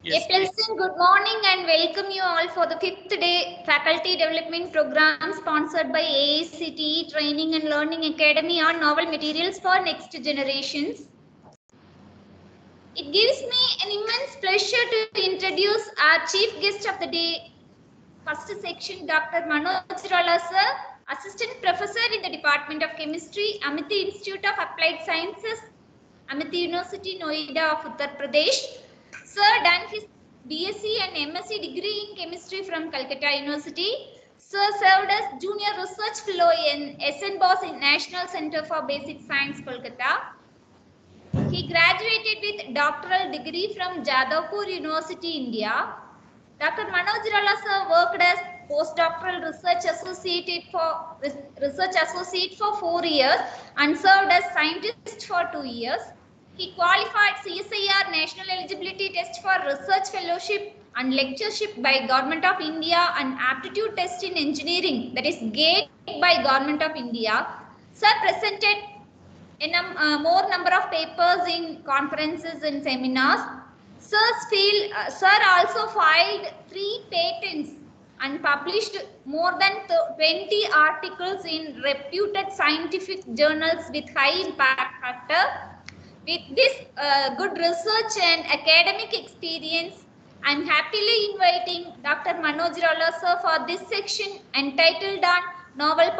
A Yes, please. pleasant good morning and welcome you all for the fifth day faculty development program sponsored by AICTE Training and Learning Academy on novel materials for next generations. It gives me an immense pleasure to introduce our chief guest of the day, first section, Dr. Manoj Rala sir, Assistant Professor in the Department of Chemistry, Amity Institute of Applied Sciences, Amity University, Noida of Uttar Pradesh. Sir done his BSc and MSc degree in chemistry from Calcutta University. Sir served as Junior Research Fellow in SN Bose National Center for Basic Science, Kolkata. He graduated with doctoral degree from Jadavpur University, India. Dr. Manoj Rala sir worked as postdoctoral research associate for 4 years and served as scientist for 2 years. He qualified CSIR National Eligibility Test for Research Fellowship and Lectureship by Government of India and Aptitude Test in Engineering, that is GATE by Government of India. Sir presented more number of papers in conferences and seminars. Sir also filed 3 patents and published more than 20 articles in reputed scientific journals with high impact factor. With this good research and academic experience, I am happily inviting Dr. Manoj Rala sir for this section entitled on novel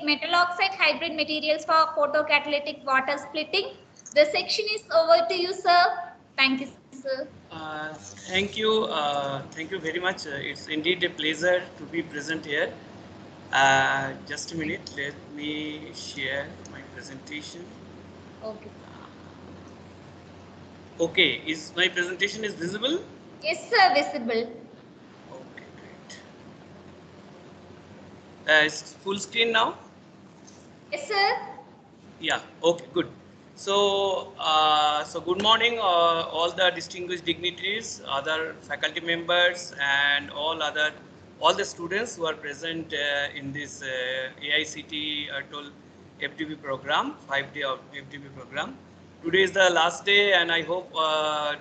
metal oxide hybrid materials for photocatalytic water splitting. The section is over to you, sir. Thank you, sir. Thank you. Thank you very much. It's indeed a pleasure to be present here. Just a minute. Let me share my presentation. Okay. Okay. Is my presentation is visible? Yes, sir. Visible. Okay, great. It's full screen now? Yes, sir. Yeah. Okay. Good. So, good morning, all the distinguished dignitaries, other faculty members, and all the students who are present in this AICT toll FDB program, 5-day of FDB program. Today is the last day, and I hope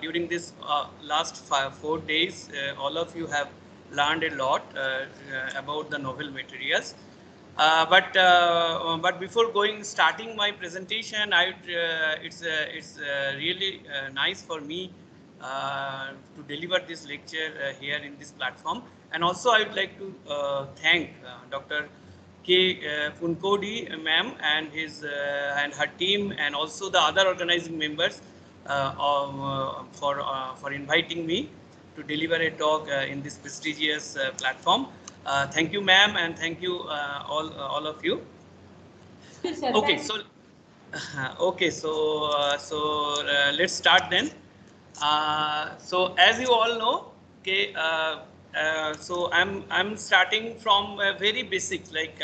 during this last 4 days, all of you have learned a lot about the novel materials. But before starting my presentation, it's really nice for me to deliver this lecture here in this platform. And also, I would like to thank Dr. K. Funkodi ma'am and and her team, and also the other organizing members for inviting me to deliver a talk in this prestigious platform. Thank you, ma'am, and thank you all of you. Okay, so let's start then. So as you all know, okay, so I'm starting from very basics. Like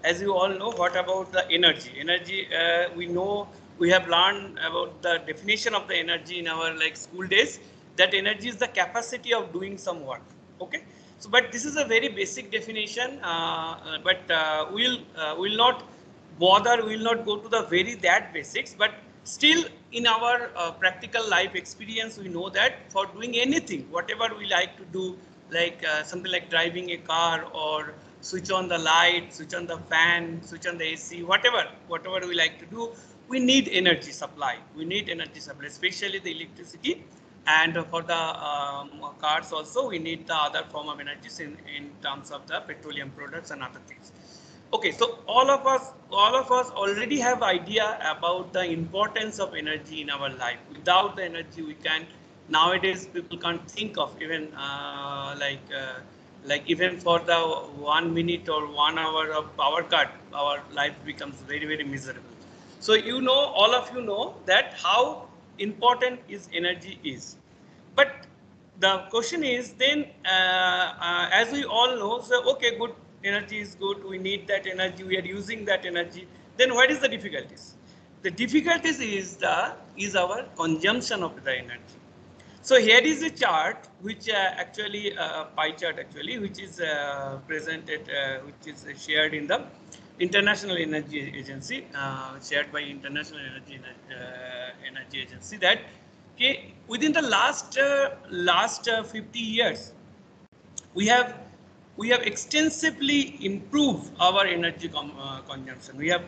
as you all know, what about the energy? Energy, we know, we have learned about the definition of the energy in our like school days. That energy is the capacity of doing some work. Okay, so but this is a very basic definition. But we'll not bother, we will not go to the very that basics, but still in our practical life experience, we know that for doing anything, whatever we like to do, like something like driving a car or switch on the light, switch on the fan, switch on the AC, whatever we like to do, we need energy supply. We need energy supply, especially the electricity. And for the cars also, we need the other form of energies in terms of the petroleum products and other things. Okay, so all of us already have idea about the importance of energy in our life. Without the energy, we can't. Nowadays, people can't think of even like even for the 1 minute or 1 hour of power cut, our life becomes very miserable. So you know, all of you know that how important is energy is. But the question is then, as we all know, so okay, good, energy is good, we need that energy, we are using that energy. Then what is the difficulties? The difficulties is our consumption of the energy. So here is a chart which actually pie chart actually, which is presented, which is shared in the International Energy Agency, shared by International Energy Agency, that Okay, within the last 50 years, we have extensively improved our energy consumption. We have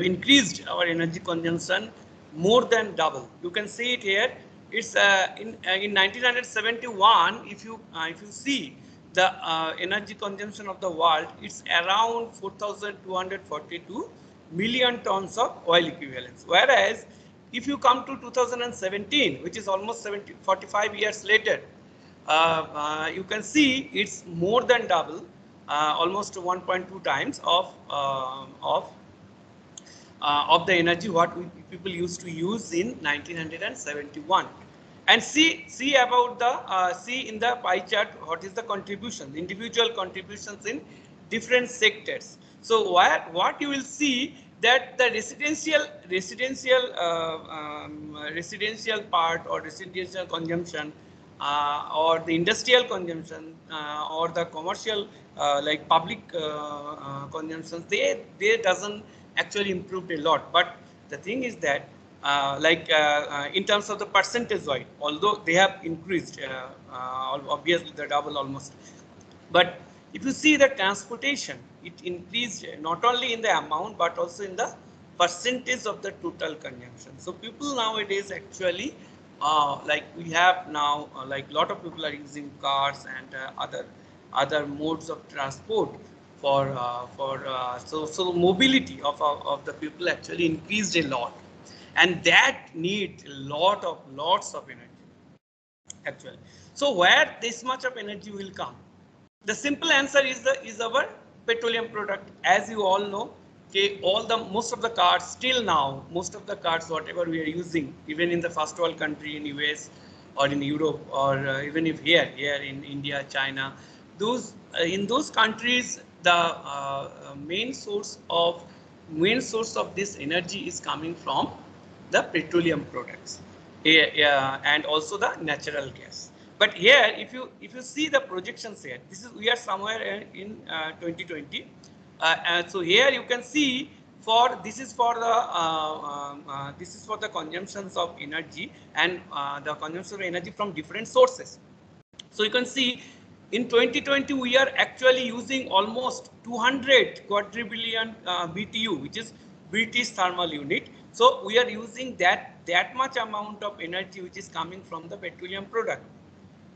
increased our energy consumption more than double. You can see it here. It's in 1971. If you see the energy consumption of the world, it's around 4,242 million tons of oil equivalents. Whereas if you come to 2017, which is almost 45 years later, you can see it's more than double, almost 1.2 times of the energy what people used to use in 1971. And see about the see in the pie chart what is the contribution, individual contributions in different sectors. So what you will see that the residential part or residential consumption or the industrial consumption or the commercial like public consumption, they doesn't actually improved a lot. But the thing is that in terms of the percentage wise, although they have increased obviously the double almost, but if you see the transportation, it increased not only in the amount but also in the percentage of the total consumption. So people nowadays actually like we have now like lot of people are using cars and other modes of transport so mobility of the people actually increased a lot, and that need lots of energy actually. So where this much of energy will come? The simple answer is our petroleum product. As you all know, okay, most of the cars still now, most of the cars whatever we are using, even in the first world country in US or in Europe or even if here in India, China, those in those countries the main source of this energy is coming from the petroleum products, and also the natural gas. But here, if you see the projections here, we are somewhere in 2020. So here you can see this is for the consumptions of energy and the consumption of energy from different sources. So you can see in 2020 we are actually using almost 200 quadrillion BTU, which is British thermal unit. So we are using that much amount of energy which is coming from the petroleum product.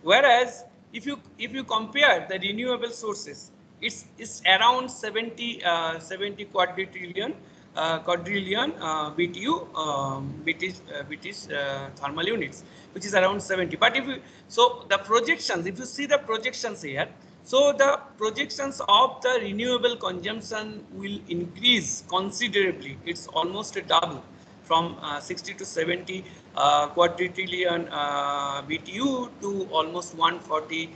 Whereas if you compare the renewable sources, it's around 70 quadrillion BTU British thermal units, which is around 70. But so the projections, if you see the projections here, so the projections of the renewable consumption will increase considerably. It's almost a double, from 60 to 70 quadrillion BTU to almost 140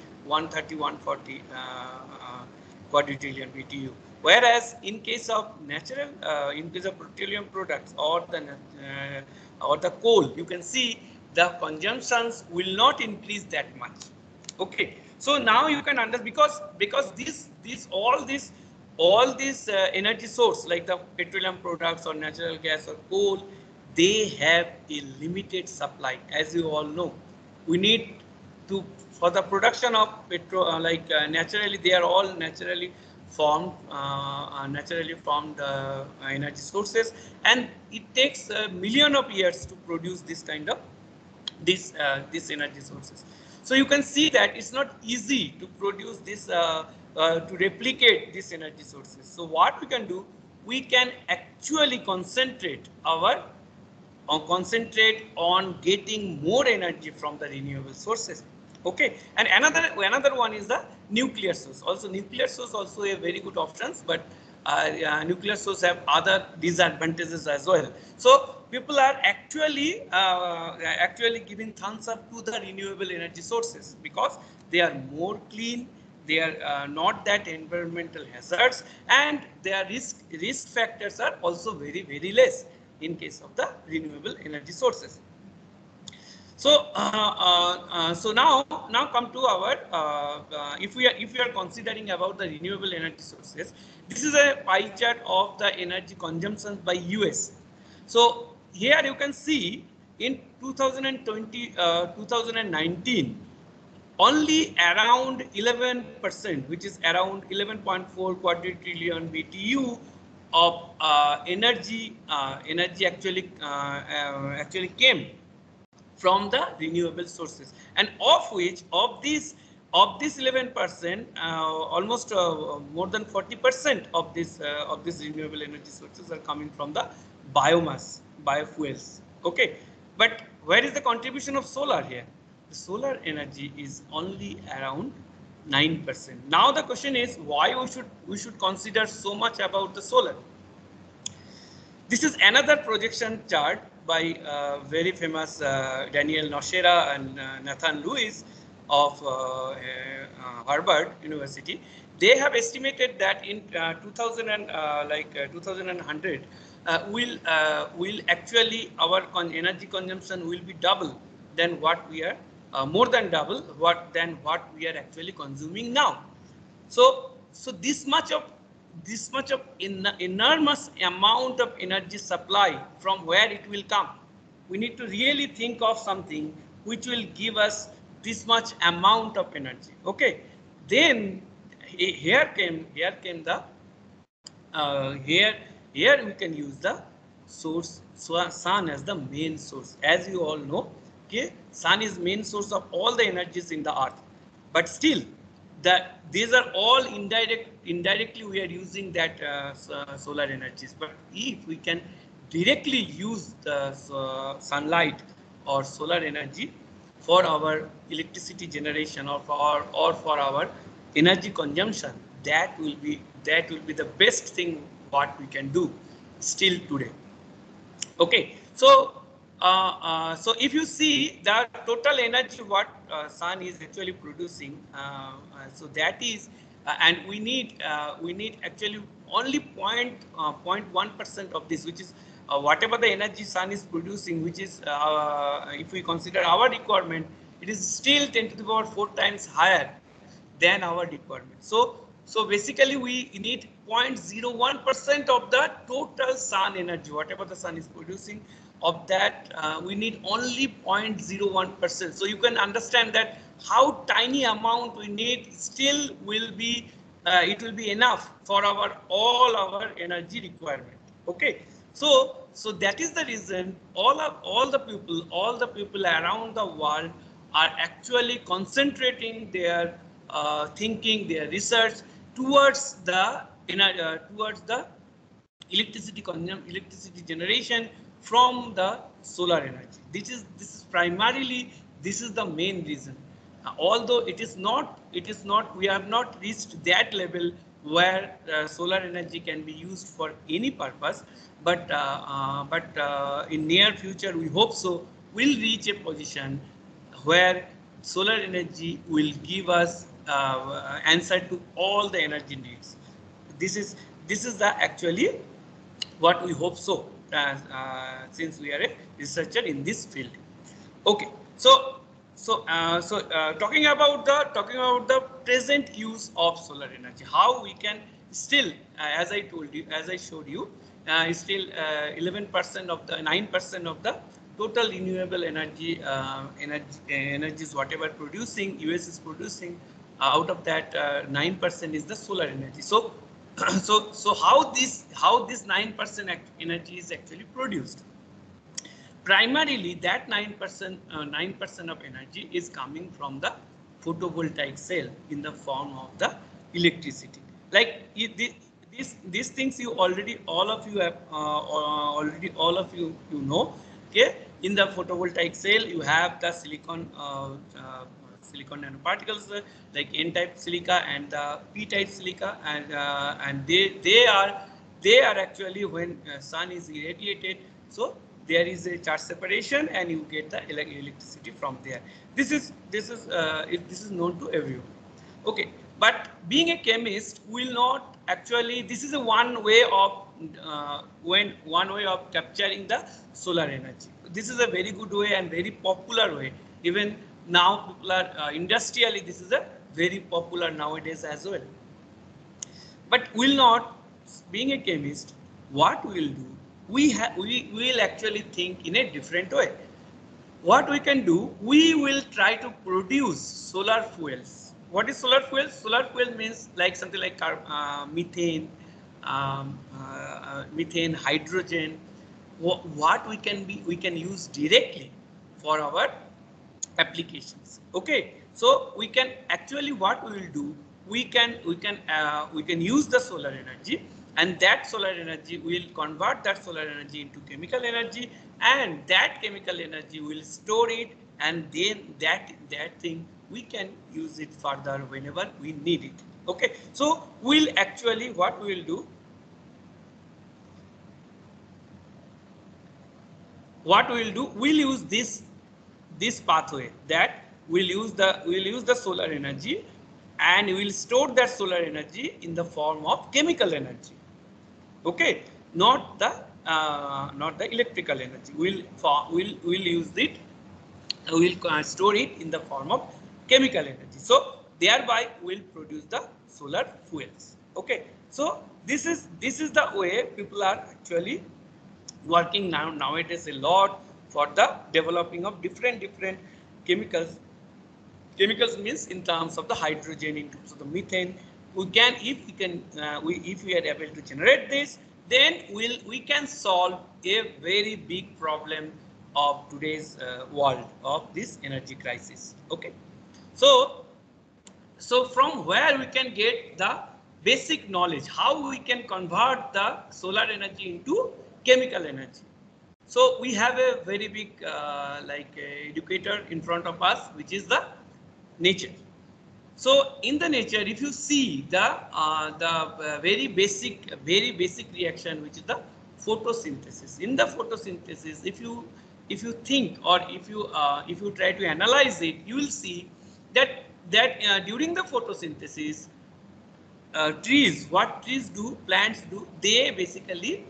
quadrillion BTU. Whereas in case of in case of petroleum products or the coal, you can see the consumptions will not increase that much. Okay, so now you can understand, because all these energy source like the petroleum products or natural gas or coal, they have a limited supply. As you all know, we need to, for the production of petrol, naturally they are all naturally formed energy sources, and it takes a million of years to produce this kind of this energy sources. So you can see that it's not easy to produce this to replicate these energy sources. So what we can do, we can actually concentrate on getting more energy from the renewable sources. Okay, and another one is the nuclear source. Also, nuclear source also a very good options, but nuclear source have other disadvantages as well. So people are actually giving thumbs up to the renewable energy sources because they are more clean, they are not that environmental hazards, and their risk factors are also very less in case of the renewable energy sources. So, so now come to our if we are considering about the renewable energy sources, this is a pie chart of the energy consumption by US. So here you can see in 2020, 2019, only around 11%, which is around 11.4 quadrillion BTU of energy actually came from the renewable sources, and of which of this 11%, almost more than 40% of this renewable energy sources are coming from the biofuels. Okay, but where is the contribution of solar here? The solar energy is only around 9%. Now the question is, why we should consider so much about the solar? This is another projection chart by very famous Daniel Nocera and Nathan Lewis of Harvard University. They have estimated that in 2100, will actually our energy consumption will be double than what we are, more than double than what we are actually consuming now. So this much of enormous amount of energy supply, from where it will come? We need to really think of something which will give us this much amount of energy. Okay, then here came the here we can use the source, sun as the main source. As you all know, okay, sun is main source of all the energies in the earth, but still that these are all indirectly we are using that solar energies. But if we can directly use the sunlight or solar energy for our electricity generation or for our energy consumption, that will be the best thing what we can do still today. Okay, so so if you see the total energy what sun is actually producing, so that is, and we need actually only 0.1% of this, which is whatever the energy sun is producing, which is if we consider our requirement, it is still 10 to the power 4 times higher than our requirement. So basically we need 0.01% of the total sun energy, whatever the sun is producing. Of that, we need only 0.01%. So you can understand that how tiny amount we need still will be, it will be enough for all our energy requirement. Okay, so that is the reason all the people around the world are actually concentrating their thinking, their research towards the electricity generation from the solar energy. This is primarily, this is the main reason. Although it is not, we have not reached that level where solar energy can be used for any purpose, but in near future we hope so will reach a position where solar energy will give us answer to all the energy needs. This is the actually what we hope so, since we are a researcher in this field. Okay, so talking about the present use of solar energy, how we can still, as I told you, as I showed you, still 11% of the 9% of the total renewable energy energies whatever producing US is producing, out of that 9% is the solar energy. So so how this 9% energy is actually produced? Primarily that 9% of energy is coming from the photovoltaic cell in the form of the electricity. Like these things you already all of you have you know. Okay, in the photovoltaic cell you have the silicon nanoparticles like N-type silica and the P-type silica, and they are actually, when sun is irradiated, so there is a charge separation and you get the electricity from there. This is known to everyone. Okay, but being a chemist will not actually, this is a one way of capturing the solar energy. This is a very good way and very popular way. Even now people are industrially, this is a very popular nowadays as well. But will not, being a chemist, what we will do, we will actually think in a different way. What we can do, we will try to produce solar fuels. What is solar fuel? Solar fuel means like something like methane, methane, hydrogen. What we can use directly for our applications. Okay, so we can actually, what we will do, we can use the solar energy, and that solar energy will convert that solar energy into chemical energy, and that chemical energy will store it, and then that thing we can use it further whenever we need it. Okay, so we'll actually, what we will do, we'll use this pathway, that we'll use the solar energy, and we'll store that solar energy in the form of chemical energy. Okay, not the electrical energy. We'll use it, we'll store it in the form of chemical energy. So thereby we'll produce the solar fuels. Okay, so this is the way people are actually working nowadays a lot for the developing of different chemicals. Chemicals means in terms of the hydrogen, in terms of the methane. We can, if we are able to generate this, then we can solve a very big problem of today's world, of this energy crisis. Okay, so from where we can get the basic knowledge, how we can convert the solar energy into chemical energy. So we have a very big educator in front of us, which is the nature. So in the nature, if you see the very basic reaction, which is the photosynthesis. In the photosynthesis, if you think, or if you try to analyze it, you will see that during the photosynthesis, what trees do, plants do, they basically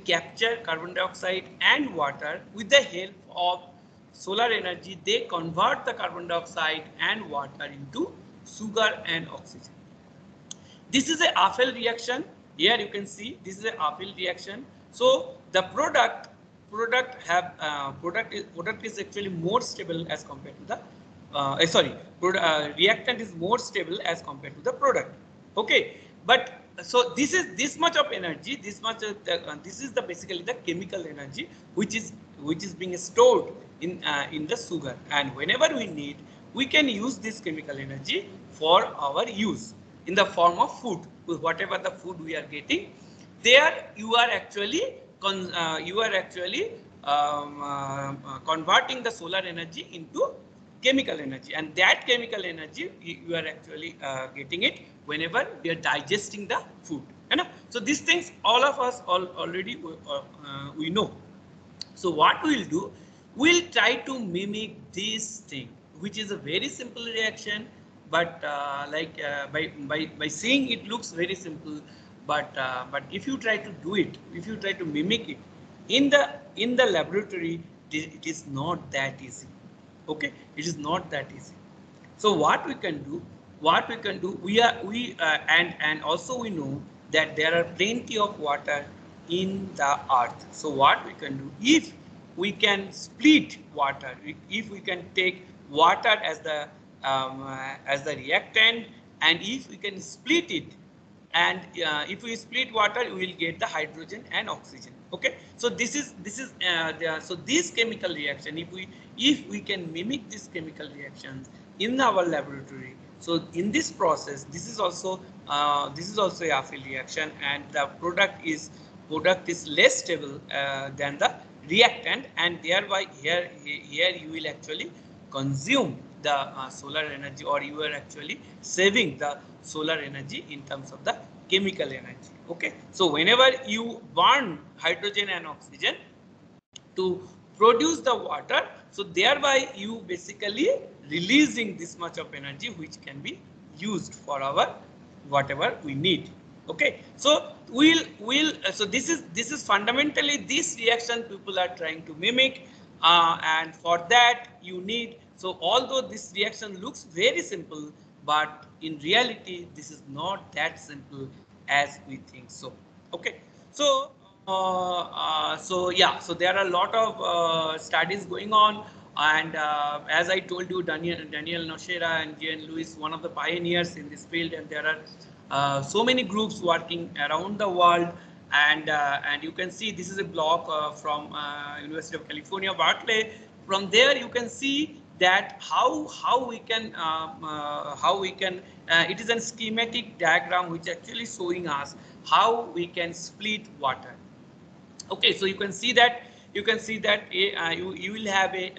capture carbon dioxide and water. With the help of solar energy, they convert the carbon dioxide and water into sugar and oxygen. This is a Apfel reaction. Here you can see this is a Apfel reaction. So the product is actually more stable as compared to the reactant is more stable as compared to the product. Okay, but so this much of energy, this is basically the chemical energy which is being stored in the sugar, and whenever we need, we can use this chemical energy for our use in the form of food. Whatever the food we are getting, there you are actually converting the solar energy into chemical energy, and that chemical energy you are actually getting it whenever we are digesting the food. So these things all of us already we know. So what we'll do, we'll try to mimic this thing, which is a very simple reaction, but by seeing it looks very simple, but if you try to do it, if you try to mimic it in the laboratory, it is not that easy. Okay, it is not that easy. So what we can do, and also we know that there are plenty of water in the earth. So what we can do, if we can split water, if we can take water as the reactant, and if we can split it, and if we split water, we will get the hydrogen and oxygen. Okay, so this is so this chemical reaction, if we can mimic this chemical reaction in our laboratory, so in this process, this is also a Apfel reaction, and the product is less stable than the reactant, and thereby here you will actually consume the solar energy, or you are actually saving the solar energy in terms of the chemical energy. Okay, so whenever you burn hydrogen and oxygen to produce the water, so thereby you basically releasing this much of energy, which can be used for our whatever we need. Okay, so so this is fundamentally this reaction people are trying to mimic, and for that you need, so although this reaction looks very simple, but in reality this is not that simple as we think so. Okay, so So yeah, so there are a lot of studies going on, and as I told you, Daniel Nocera and Jean Lewis, one of the pioneers in this field, and there are so many groups working around the world, and you can see this is a blog from University of California, Berkeley. From there, you can see that how we can it is a schematic diagram which actually showing us how we can split water. Okay, so you can see that you will have a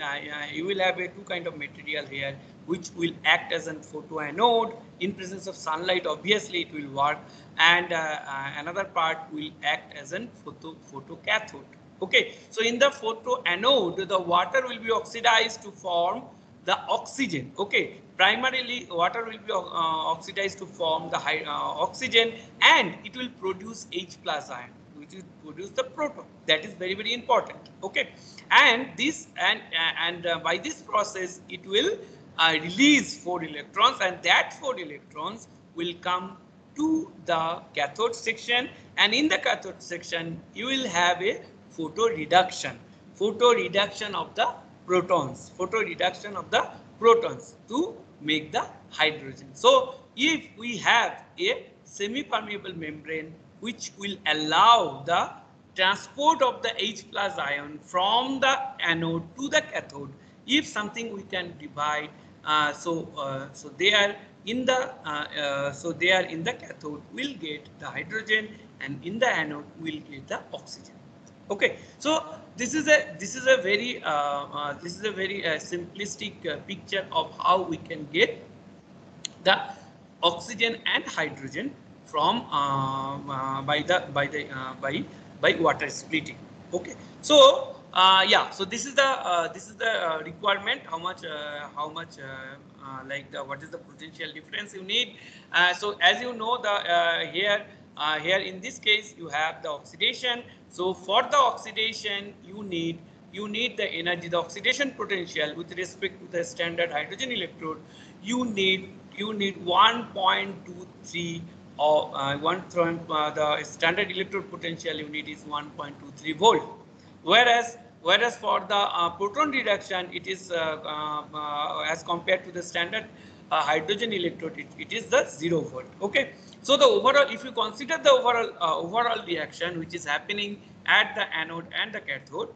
two kind of material here which will act as a photoanode. In presence of sunlight, obviously it will work, and another part will act as a photocathode. Okay, so in the photoanode, the water will be oxidized to form the oxygen. Okay, primarily water will be oxidized to form the oxygen, and it will produce H plus ion, which will produce the proton. That is very, very important. Okay, and this and by this process it will release 4 electrons, and that 4 electrons will come to the cathode section, and in the cathode section you will have a photo reduction of the protons, to make the hydrogen. So if we have a semi-permeable membrane which will allow the transport of the H plus ion from the anode to the cathode, if something we can divide, so they are in the cathode will get the hydrogen, and in the anode will get the oxygen. Okay, so this is a very simplistic picture of how we can get the oxygen and hydrogen from by water splitting. Okay, so yeah, so this is the requirement. How much what is the potential difference you need? So as you know, the here in this case you have the oxidation. So for the oxidation you need the energy, the oxidation potential with respect to the standard hydrogen electrode. You need 1.23 or the standard electrode potential you need is 1.23 volt. Whereas for the proton reduction, it is as compared to the standard hydrogen electrode, it is the 0 volt. Okay, so the overall, if you consider the overall reaction which is happening at the anode and the cathode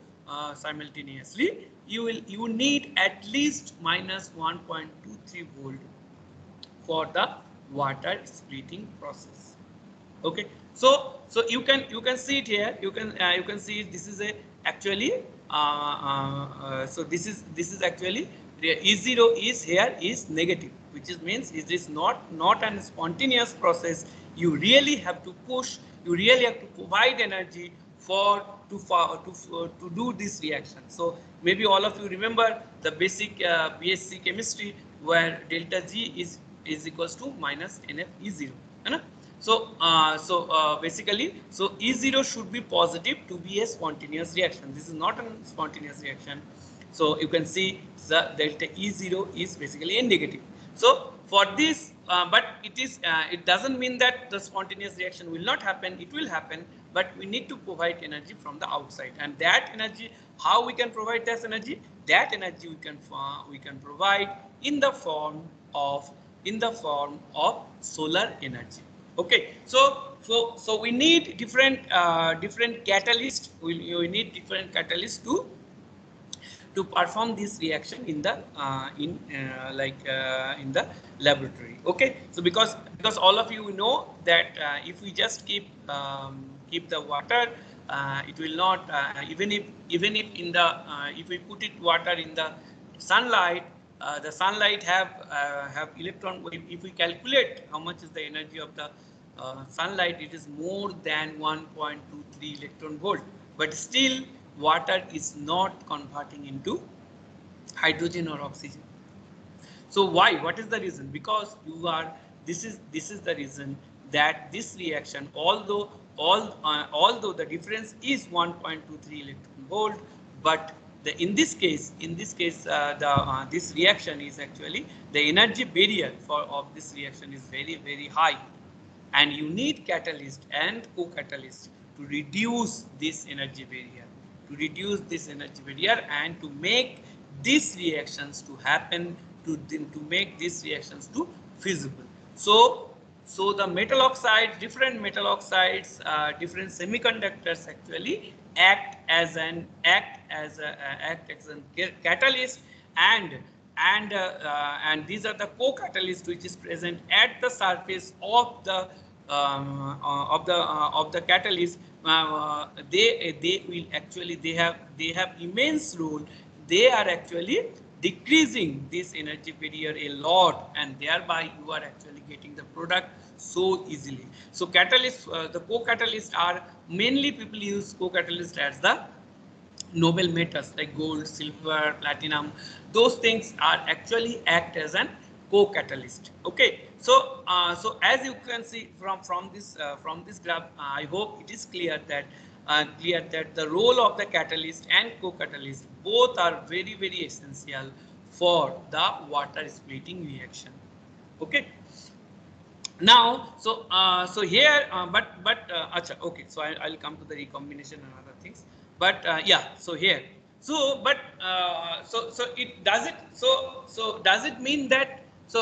simultaneously, you need at least minus 1.23 volt for the water splitting process. Okay, so you can see it here. You can see this is a actually so this is actually E0 is here is negative, which means it is not an spontaneous process. You really have to push. You really have to provide energy to do this reaction. So maybe all of you remember the basic BSc chemistry where delta G is equals to minus NF E0. So basically, so E0 should be positive to be a spontaneous reaction. This is not a spontaneous reaction. So you can see the delta E0 is basically a negative. So for this, but it doesn't mean that the spontaneous reaction will not happen. It will happen, but we need to provide energy from the outside. And that energy, how we can provide that energy? That energy we can provide in the form of solar energy. Okay, so we need different catalysts. We need different catalysts to perform this reaction in the in the laboratory. Okay, so because all of you know that if we just keep the water, it will not even if in the if we put water in the sunlight. The sunlight have electron. If we calculate how much is the energy of the sunlight, it is more than 1.23 electron volt. But still, water is not converting into hydrogen or oxygen. So why? What is the reason? Because this is the reason that this reaction, although the difference is 1.23 electron volt, but in this case, this reaction is actually the energy barrier of this reaction is very, very high, and you need catalyst and co-catalyst to reduce this energy barrier, and to make these reactions to happen, to make these reactions to feasible. So the metal oxides, different metal oxides, different semiconductors actually act as a catalyst, and these are the co-catalysts which is present at the surface of the catalyst. They will actually, they have immense role. They are actually decreasing this energy barrier a lot, and thereby you are actually getting the product so easily. So catalysts, the co-catalysts are mainly, people use co-catalyst as the noble metals like gold, silver, platinum. Those things are actually act as an co-catalyst. Okay, so so as you can see from this graph, I hope it is clear that the role of the catalyst and co-catalyst both are very essential for the water splitting reaction. Okay. Now, so here, acha, okay. So I'll come to the recombination and other things. But yeah, so here, so it does it. So does it mean that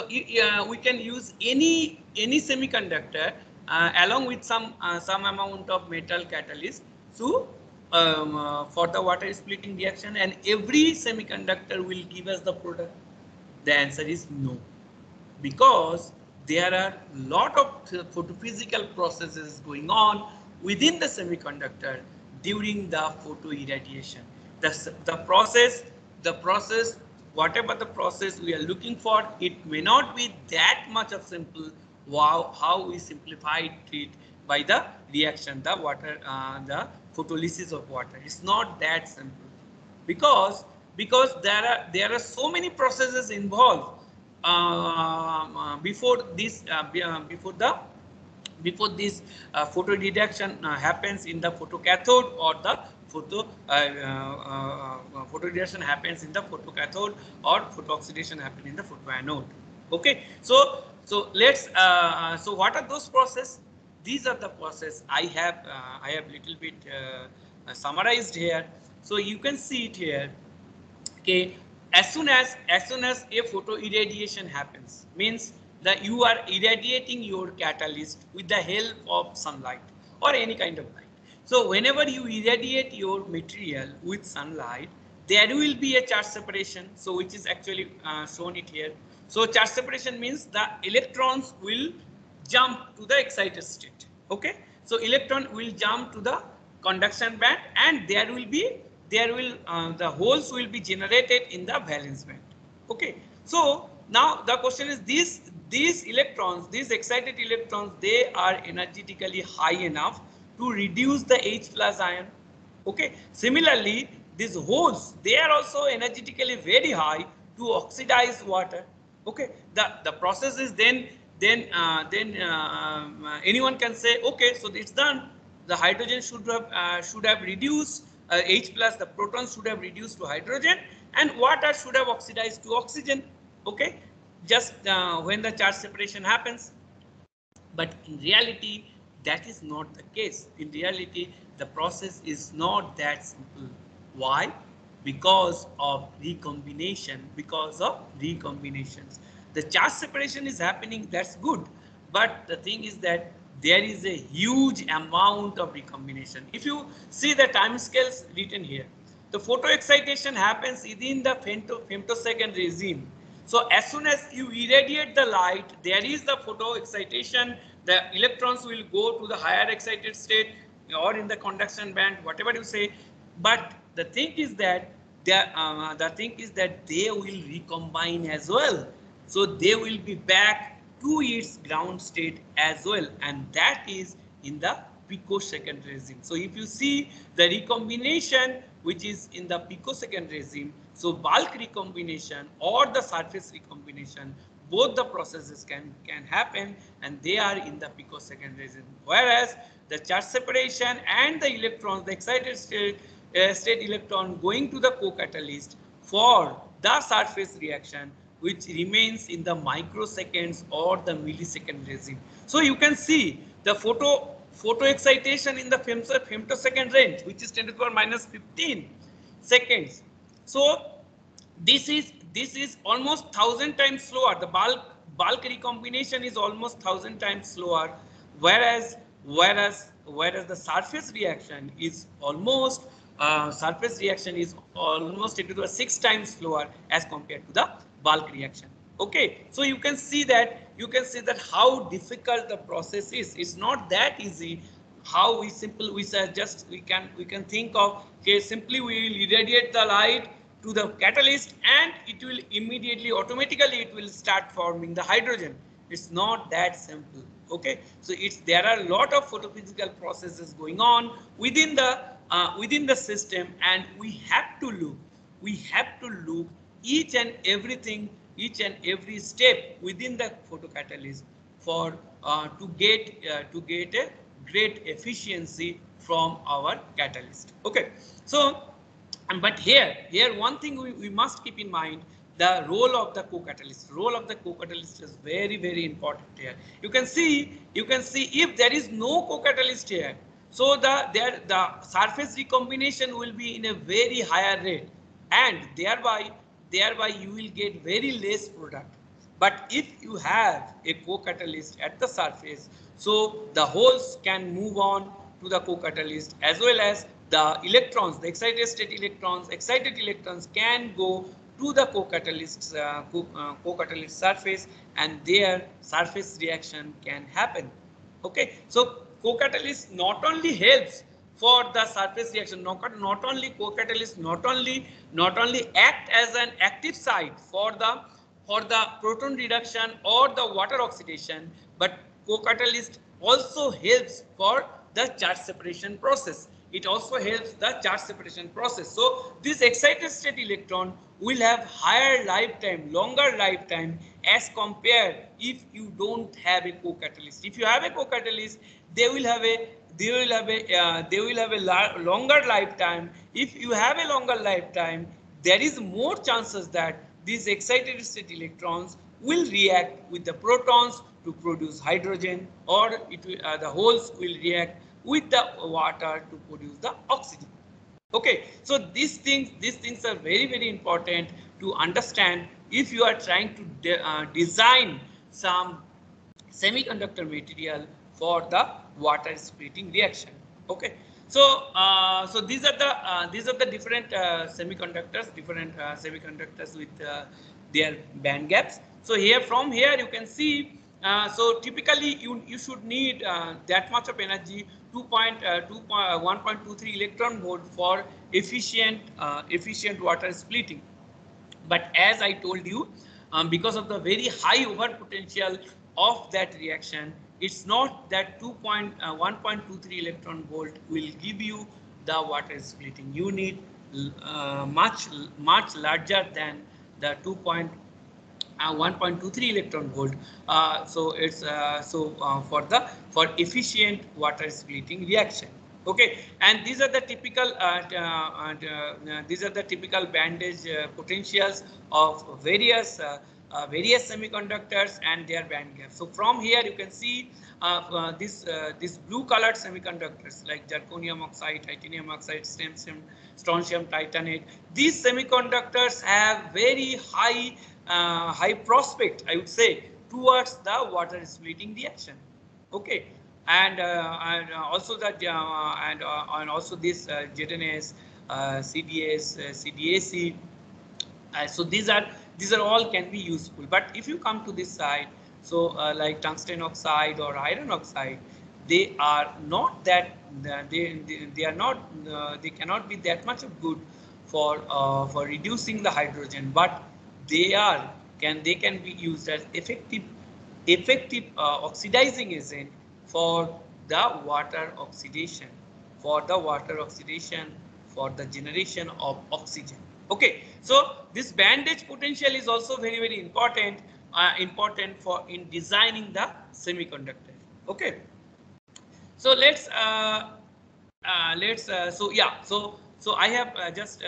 we can use any semiconductor along with some amount of metal catalyst to for the water splitting reaction, and every semiconductor will give us the product? The answer is no, because there are lot of photophysical processes going on within the semiconductor during the photo irradiation. The process, whatever the process we are looking for, it may not be that much of simple. Wow, how we simplified it by the reaction, the water, the photolysis of water. It's not that simple, because there are so many processes involved before this photo reduction happens in the photocathode, or the photo reduction happens in the photocathode, or photo oxidation happen in the photoanode. Okay, so let's so what are those processes? These are the process I have little bit summarized here. So you can see it here. Okay, as soon as a photo irradiation happens, means that you are irradiating your catalyst with the help of sunlight or any kind of light. So whenever you irradiate your material with sunlight, there will be a charge separation, so which is actually shown it here. So charge separation means the electrons will jump to the excited state. Okay, so electron will jump to the conduction band, and the holes will be generated in the valence band. Okay, so now the question is, these electrons, these excited electrons, they are energetically high enough to reduce the H plus ion. Okay, similarly these holes, they are also energetically very high to oxidize water. Okay, the process is then anyone can say, okay, so it's done. The hydrogen should have reduced, H plus, the protons should have reduced to hydrogen, and water should have oxidized to oxygen. Okay, just when the charge separation happens. But in reality, that is not the case. In reality, the process is not that simple. Why? Because of recombination. Because of recombinations. The charge separation is happening, that's good. But the thing is that there is a huge amount of recombination. If you see the time scales written here, the photo excitation happens within the femtosecond regime. So as soon as you irradiate the light, there is the photo excitation. The electrons will go to the higher excited state, or in the conduction band, whatever you say. But the thing is that they will recombine as well. So they will be back to its ground state as well, and that is in the picosecond regime. So if you see the recombination which is in the picosecond regime, so bulk recombination or the surface recombination, both the processes can happen, and they are in the picosecond regime. Whereas the charge separation and the electrons, the excited state electron going to the co-catalyst for the surface reaction, which remains in the microseconds or the millisecond regime. So you can see the photo photo excitation in the femtosecond range, which is 10 to the power minus 15 seconds. So this is almost 1000 times slower. The bulk recombination is almost 1000 times slower, whereas the surface reaction is almost 10 to the 6 times slower as compared to the bulk reaction. Okay, so you can see that how difficult the process is. It's not that easy. How we can think of, okay, simply we will irradiate the light to the catalyst and it will immediately automatically it will start forming the hydrogen. It's not that simple. Okay, so there are a lot of photophysical processes going on within the system, and we have to look each and every step within the photocatalyst for to get a great efficiency from our catalyst. Okay, so but here one thing we must keep in mind: the role of the co-catalyst. Role of the co-catalyst is very important here. You can see if there is no co-catalyst here, so the surface recombination will be in a very higher rate, and thereby you will get very less product. But if you have a co-catalyst at the surface, so the holes can move on to the co-catalyst, as well as the electrons, the excited electrons can go to the co-catalyst surface, and their surface reaction can happen. Okay, so co-catalyst not only helps for the surface reaction, not only co-catalyst not only act as an active site for the proton reduction or the water oxidation, but co-catalyst also helps for the charge separation process. It also helps the charge separation process. So this excited state electron will have higher lifetime, longer lifetime as compared if you don't have a co-catalyst. If you have a co-catalyst, they will have a longer lifetime. If you have a longer lifetime, there is more chances that these excited state electrons will react with the protons to produce hydrogen, or the holes will react with the water to produce the oxygen. Okay, so these things are very important to understand if you are trying to design some semiconductor material for the water splitting reaction. Okay, so so these are the different semiconductors with their band gaps. So from here you can see, so typically you should need that much of energy, 1.23 electron volt for efficient water splitting. But as I told you, because of the very high over potential of that reaction, it's not that 1.23 electron volt will give you the water splitting. You need much larger than the 1.23 electron volt. So it's for efficient water splitting reaction. Okay, and these are the typical bandage potentials of various semiconductors and their band gaps. So from here you can see this blue colored semiconductors like zirconium oxide, titanium oxide, strontium titanate. These semiconductors have very high prospect, I would say, towards the water splitting reaction. Okay, and also that and also this ZNS, CDS, CDAC. So these are all can be useful. But if you come to this side, so like tungsten oxide or iron oxide, they are not that they cannot be that much of good for reducing the hydrogen, but they can be used as effective oxidizing agent for the water oxidation, for the generation of oxygen. Okay, so this bandage potential is also very important for in designing the semiconductor. Okay, so so I have just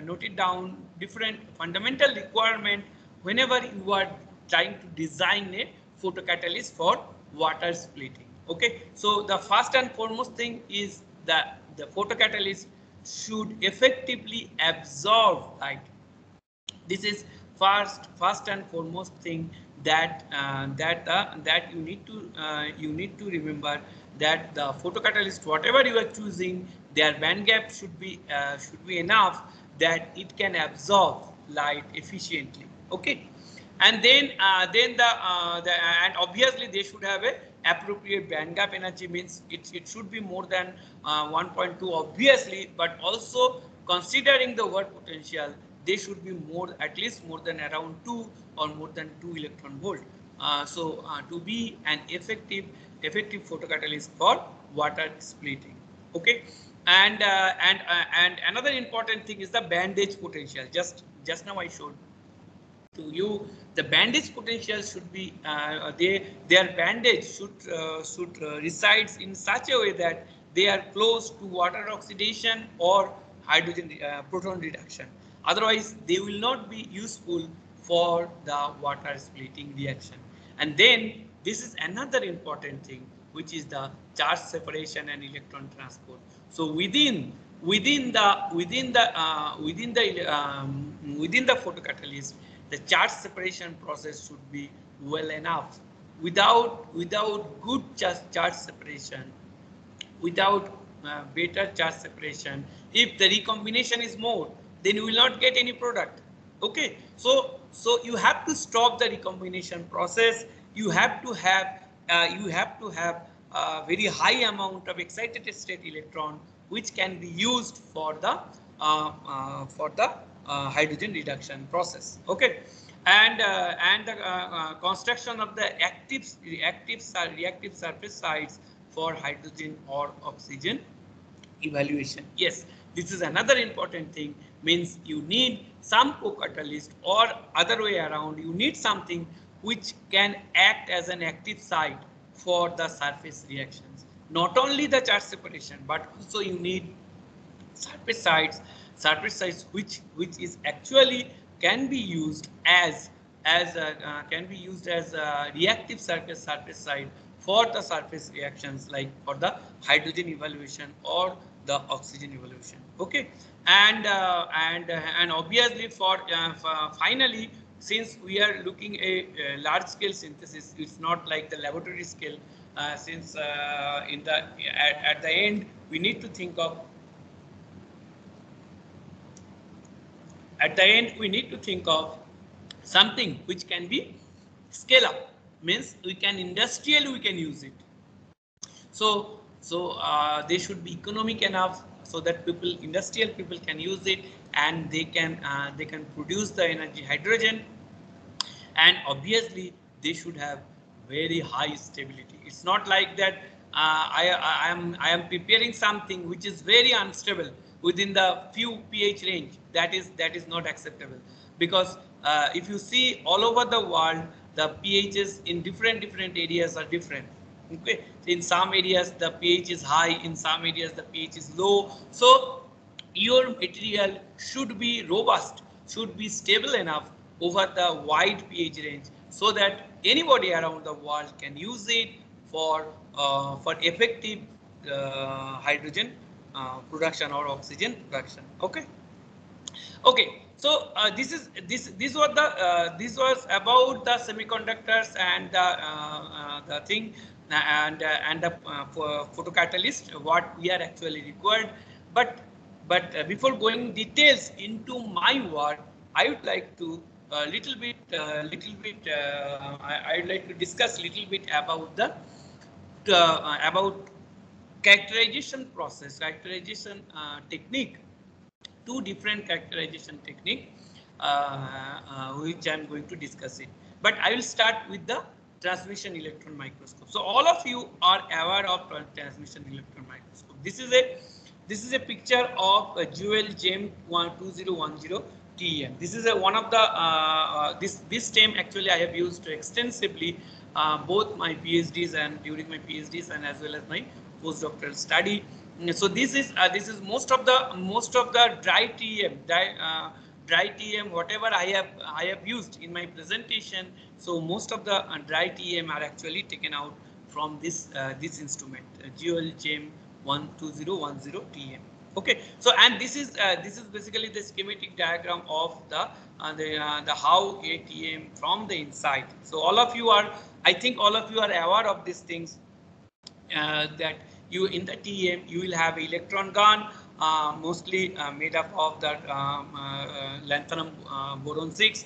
noted down different fundamental requirement whenever you are trying to design a photocatalyst for water splitting. Okay, so the first and foremost thing is that the photocatalyst should effectively absorb light. This is first and foremost thing that that you need to remember, that the photocatalyst, whatever you are choosing, their band gap should be enough that it can absorb light efficiently. Okay, and then the and obviously they should have a appropriate band gap energy, means it should be more than 1.2 obviously, but also considering the work potential, they should be more, at least more than around 2 or more than 2 electron volt. To be an effective photocatalyst for water splitting. Okay, and another important thing is the bandage potential. Just now I showed to you the bandage potential should be their bandage should resides in such a way that they are close to water oxidation or hydrogen proton reduction. Otherwise they will not be useful for the water splitting reaction. And then this is another important thing, which is the charge separation and electron transport. So within the photocatalyst, the charge separation process should be well enough. Without good charge separation, without better charge separation, if the recombination is more, then you will not get any product. Okay, so you have to stop the recombination process. You have to have a very high amount of excited state electron, which can be used for the hydrogen reduction process. Okay, and the construction of the reactive surface sites for hydrogen or oxygen evaluation. Yes, this is another important thing, means you need some co-catalyst, or other way around, you need something which can act as an active site for the surface reactions. Not only the charge separation, but also you need surface sites which is actually can be used as a reactive surface site for the surface reactions, like for the hydrogen evaluation or the oxygen evaluation. Okay, and obviously for finally, since we are looking a large scale synthesis, it's not like the laboratory scale. Since at the end we need to think of something which can be scale up, means we can use it. So they should be economic enough so that industrial people can use it, and they can produce the energy hydrogen, and obviously they should have very high stability. It's not like that I am preparing something which is very unstable within the few pH range. That is not acceptable, because if you see all over the world, the pHs in different areas are different. Okay, in some areas the pH is high, in some areas the pH is low. So your material should be robust, should be stable enough over the wide pH range, so that anybody around the world can use it for effective hydrogen production or oxygen production. Okay. Okay, so this was about the semiconductors and the thing, and the photocatalyst, what we are actually required. But before going details into my work, I would like to I would like to discuss a little bit about the about characterization process, characterization technique. Two different characterization technique which I am going to discuss it. But I will start with the transmission electron microscope. So all of you are aware of transmission electron microscope. This is a picture of a Jewel GEM 2010 TEM. This is one of the this TEM actually I have used extensively both my PhDs and during my PhDs, and as well as my postdoctoral study. So this is most of the dry TEM whatever I have used in my presentation. So most of the dry TEM are actually taken out from this this instrument, GOL GEM 12010 TM. Okay, so and this is basically the schematic diagram of the how ATM from the inside. So all of you are, I think all of you are aware of these things, that you in the TM you will have electron gun, mostly made up of the lanthanum boron 6,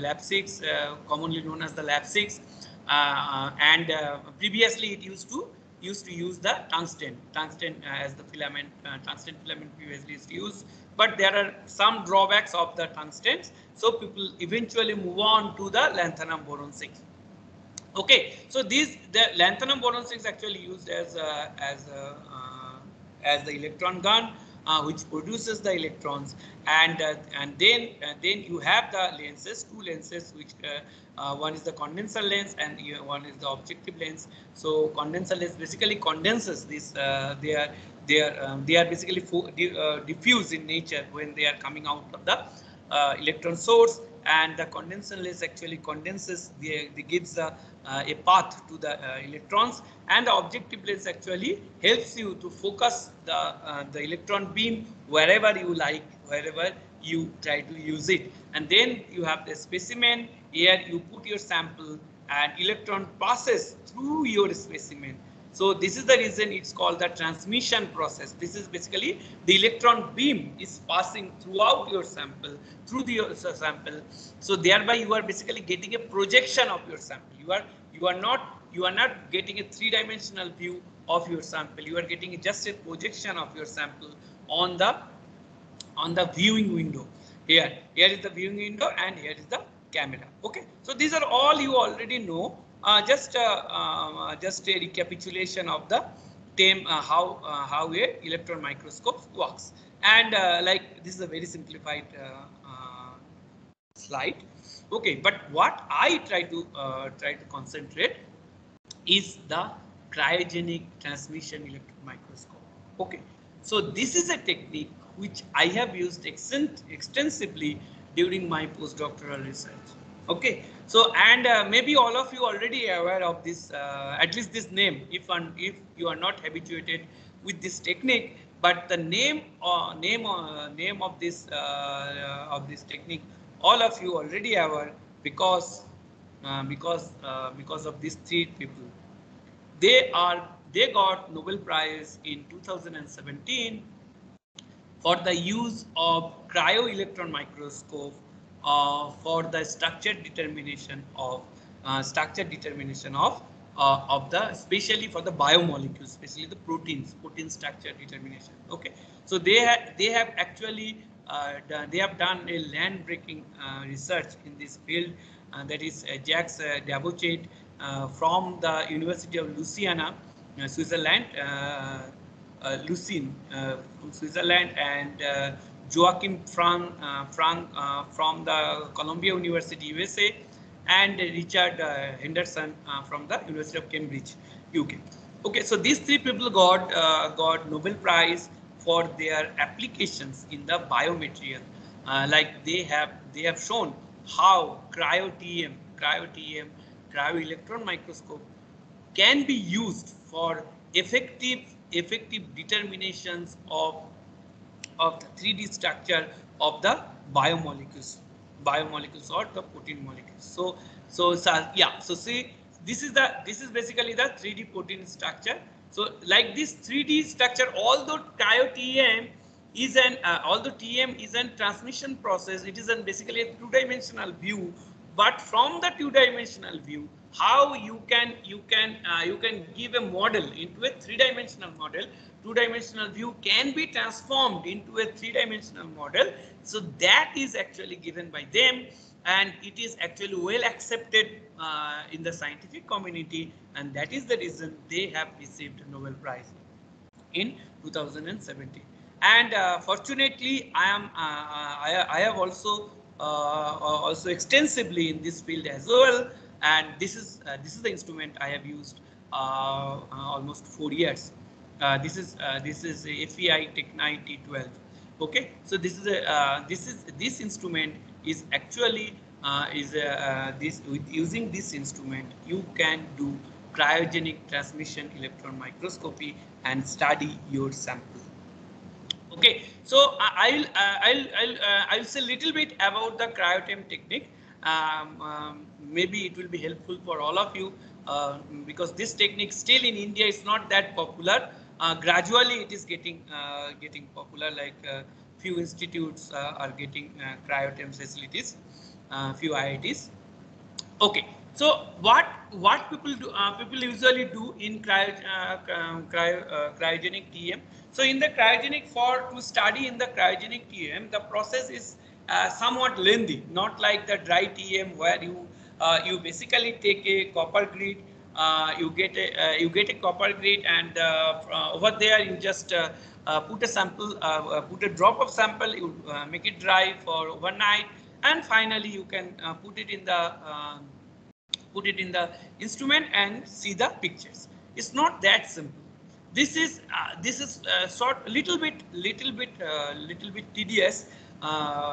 lab 6, commonly known as the lab 6, and previously it used to use the tungsten as the filament. Tungsten filament previously used to use, but there are some drawbacks of the tungsten, so people eventually move on to the lanthanum boron 6. Okay, so the lanthanum boron 6 actually used as the electron gun, which produces the electrons, and then you have the lenses, two lenses, which one is the condenser lens and one is the objective lens. So condenser lens basically condenses this. They are basically diffuse in nature when they are coming out of the electron source, and the condenser lens actually condenses, gives a path to the electrons, and the objective lens actually helps you to focus the electron beam wherever you like, wherever you try to use it. And then you have the specimen. Here you put your sample and electron passes through your specimen. So this is the reason it's called the transmission process. This is basically the electron beam is passing throughout your sample, through the sample. So thereby you are basically getting a projection of your sample. You are not getting a three-dimensional view of your sample. You are getting just a projection of your sample on the viewing window. Here is the viewing window and here is the camera. Okay, so these are all you already know. Just a recapitulation of the term, how a electron microscope works, and like this is a very simplified slide. Okay, but what I try to concentrate is the cryogenic transmission electron microscope. Okay, so this is a technique which I have used extensively during my postdoctoral research. Okay, so and maybe all of you already aware of this, at least this name, if you are not habituated with this technique, but the name of this technique, all of you already aware, because of these three people. They got Nobel Prize in 2017 for the use of cryo-electron microscope for the structure determination of especially for the biomolecules, especially the protein structure determination. Okay, so they have actually done a land-breaking research in this field, that is Jacques Davout from the University of Louisiana, Switzerland. Lucene from Switzerland, and Joachim Frank from the Columbia University, USA, and Richard Henderson from the University of Cambridge, UK. Okay, so these three people got Nobel Prize for their applications in the biomaterial. Like they have shown how cryo-TEM, cryo-electron microscope, can be used for effective determinations of the 3D structure of the biomolecules or the protein molecules. So yeah, so see, this is basically the 3D protein structure. So like this 3D structure, although cryo-TEM is TEM is a transmission process, it is basically a two-dimensional view. But from the two-dimensional view, how you can give a model into a three-dimensional model. Two-dimensional view can be transformed into a three-dimensional model. So that is actually given by them, and it is actually well accepted in the scientific community, and that is the reason they have received a Nobel Prize in 2017. And fortunately, I have also extensively in this field as well, and this is the instrument I have used almost 4 years. This is a FEI Techni T12. Okay, so this instrument is actually using this instrument you can do cryogenic transmission electron microscopy and study your sample. Okay, so I'll say a little bit about the cryo-TEM technique. Maybe it will be helpful for all of you because this technique still in India is not that popular. Gradually, it is getting popular. Like few institutes are getting cryo-TEM facilities, few IITs. Okay, so what people do? People usually do in cryogenic TEM. So in the cryogenic, to study in the cryogenic TEM, the process is somewhat lengthy, not like the dry TEM where you basically take a copper grid, you get a copper grid, and over there you just put a sample, put a drop of sample, you make it dry for overnight, and finally you can put it in the instrument and see the pictures. It's not that simple. This is little bit tedious.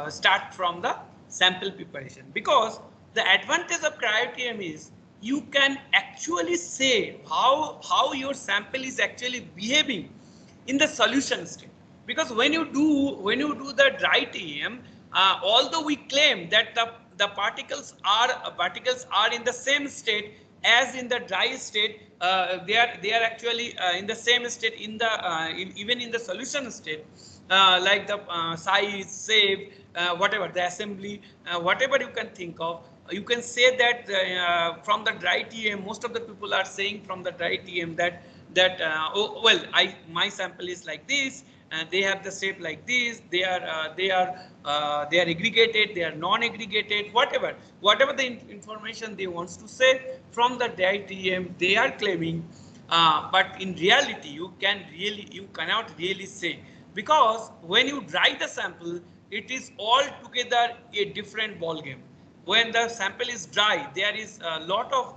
Start from the sample preparation, because the advantage of cryo-TEM is you can actually say how your sample is actually behaving in the solution state. Because when you do the dry TEM, although we claim that the particles are in the same state as in the dry state, they are actually in the same state in the even in the solution state, like the size, shape, whatever the assembly, whatever you can think of. You can say that from the dry TEM, most of the people are saying from the dry TEM that oh well, my sample is like this, and they have the shape like this. They are aggregated, they are non-aggregated, whatever the information they wants to say from the dry TEM they are claiming. But in reality, you cannot really say, because when you dry the sample, it is altogether a different ball game. When the sample is dry, there is a lot of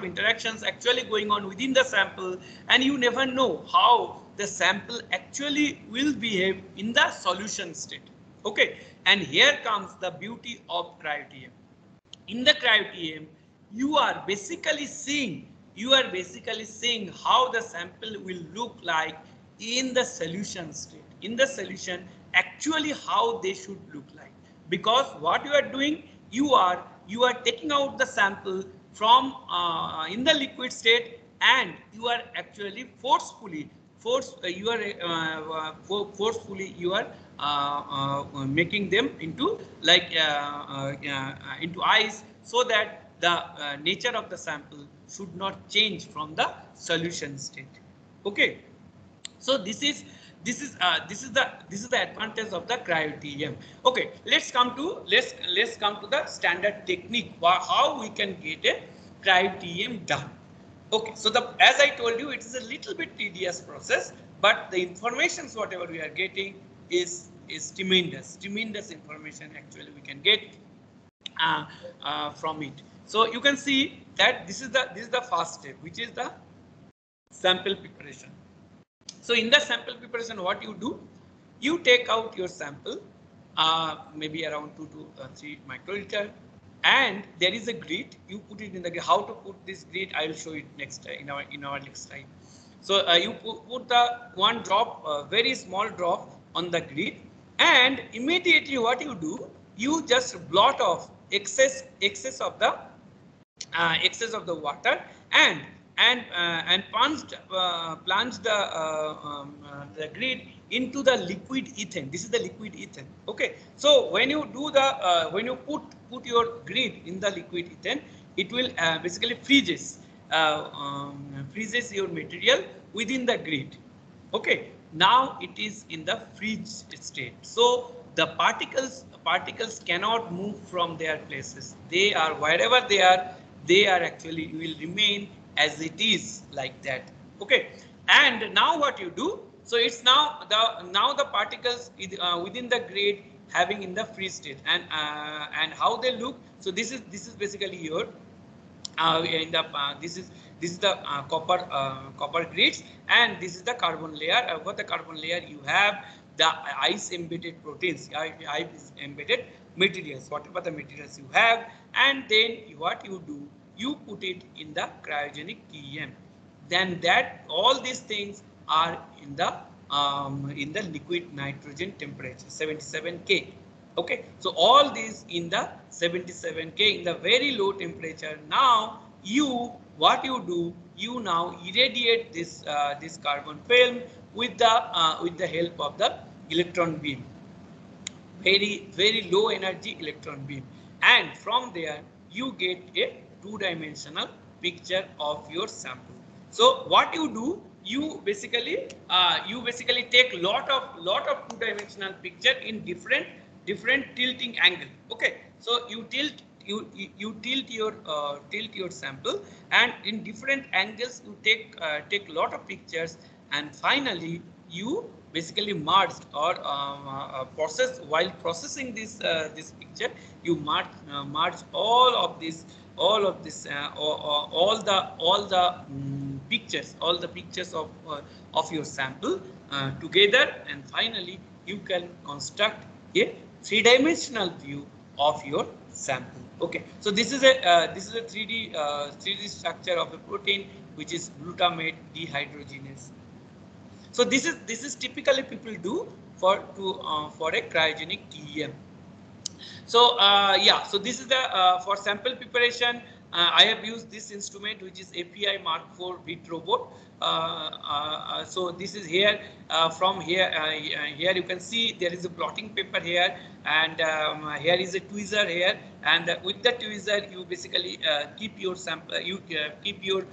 interactions actually going on within the sample, and you never know how the sample actually will behave in the solution state. Okay, and here comes the beauty of cryo-TEM. In the cryo-TEM, you are basically seeing how the sample will look like in the solution state. In the solution, actually how they should look like. Because what you are doing, you are taking out the sample from in the liquid state, and you are actually forcefully making them into into ice, so that the nature of the sample should not change from the solution state. Okay, so this is the advantage of the cryo-TEM. Okay, let's come to the standard technique, how we can get a cryo-TEM done. Okay, so as I told you, it is a little bit tedious process, but the informations whatever we are getting is tremendous information actually we can get from it. So you can see that this is the first step, which is the sample preparation. So in the sample preparation, what you do, you take out your sample, maybe around 2 to 3 microliter, and there is a grid. You put it in the grid. How to put this grid, I will show it next in our next slide. So you put the one drop, very small drop on the grid, and immediately what you do, you just blot off excess of the water, and plunge the grid into the liquid ethane. This is the liquid ethane. Okay, so when you do the when you put your grid in the liquid ethane, it will basically freezes your material within the grid. Okay, now it is in the freeze state, so the particles cannot move from their places. They are wherever they are actually will remain as it is, like that. Okay, and now what you do, so it's now the particles within the grid having in the freeze state, and how they look. So this is basically your this is the copper grids, and this is the carbon layer. Over the carbon layer you have the ice embedded proteins, ice embedded materials, whatever the materials you have, and then what you do, you put it in the cryogenic TEM. Then that all these things are in the liquid nitrogen temperature 77 K. Okay, so all these in the 77 K in the very low temperature. Now what you do, you now irradiate this carbon film with the help of the electron beam, very low energy electron beam, and from there you get a two-dimensional picture of your sample. So what you do, you basically take lot of two-dimensional picture in different tilting angle. Okay, so you tilt your sample, and in different angles you take lot of pictures, and finally you basically merged or process. While processing this picture, you merge all of this all the pictures of your sample together, and finally you can construct a three-dimensional view of your sample. Okay, so this is a 3D structure of a protein, which is glutamate dehydrogenase. So this is typically people do for a cryogenic TEM. So yeah, so this is the for sample preparation. I have used this instrument, which is API Mark IV bit robot. So this is here. From here, here you can see there is a blotting paper here, and here is a tweezer here, and with the tweezer you basically keep your sample, you keep your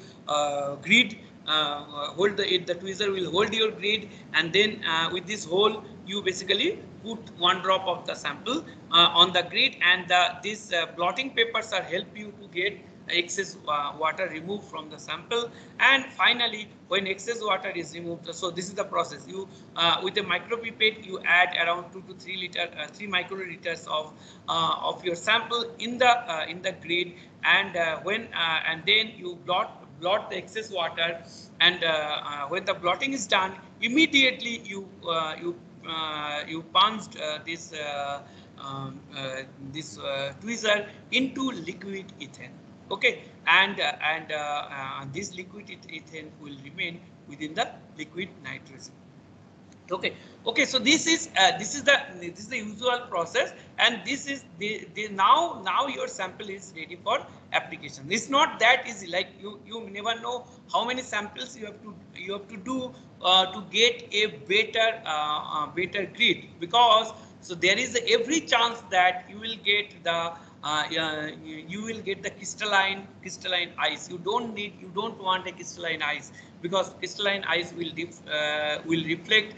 grid. Hold the tweezer will hold your grid, and then with this hole you basically put one drop of the sample on the grid, and these blotting papers are help you to get excess water removed from the sample. And finally, when excess water is removed, so this is the process. You with a micropipette you add around 2 to 3 microliters of your sample in the grid, and and then you blot the excess water, and when the blotting is done, immediately you punched this tweezer into liquid ethane. Okay, and this liquid ethane will remain within the liquid nitrogen. Okay, so this is the usual process, and this is now your sample is ready for application. It's not that easy. Like you never know how many samples you have to do to get a better grid, because so there is every chance that you will get the crystalline ice. You don't want a crystalline ice, because crystalline ice will reflect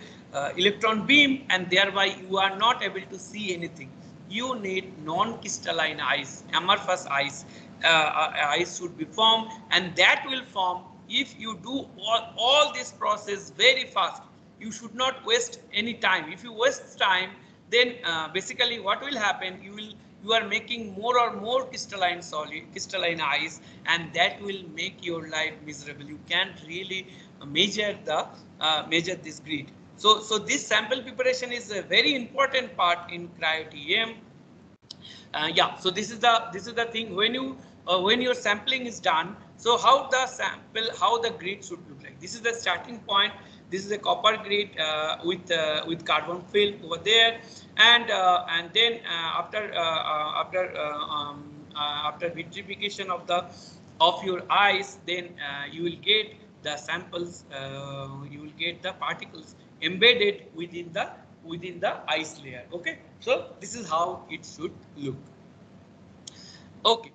electron beam, and thereby you are not able to see anything. You need non-crystalline ice, amorphous ice. Ice should be formed, and that will form if you do all this process very fast. You should not waste any time. If you waste time, then basically what will happen, you are making more or more crystalline ice, and that will make your life miserable. You can't really measure this grid. So this sample preparation is a very important part in cryo-TEM. Yeah, so this is the thing. When your sampling is done, so how the grid should look like. This is the starting point. This is a copper grid with carbon film over there, and then after vitrification of your ice, then you will get the samples. You will get the particles embedded within the ice layer. Okay, so this is how it should look. Okay.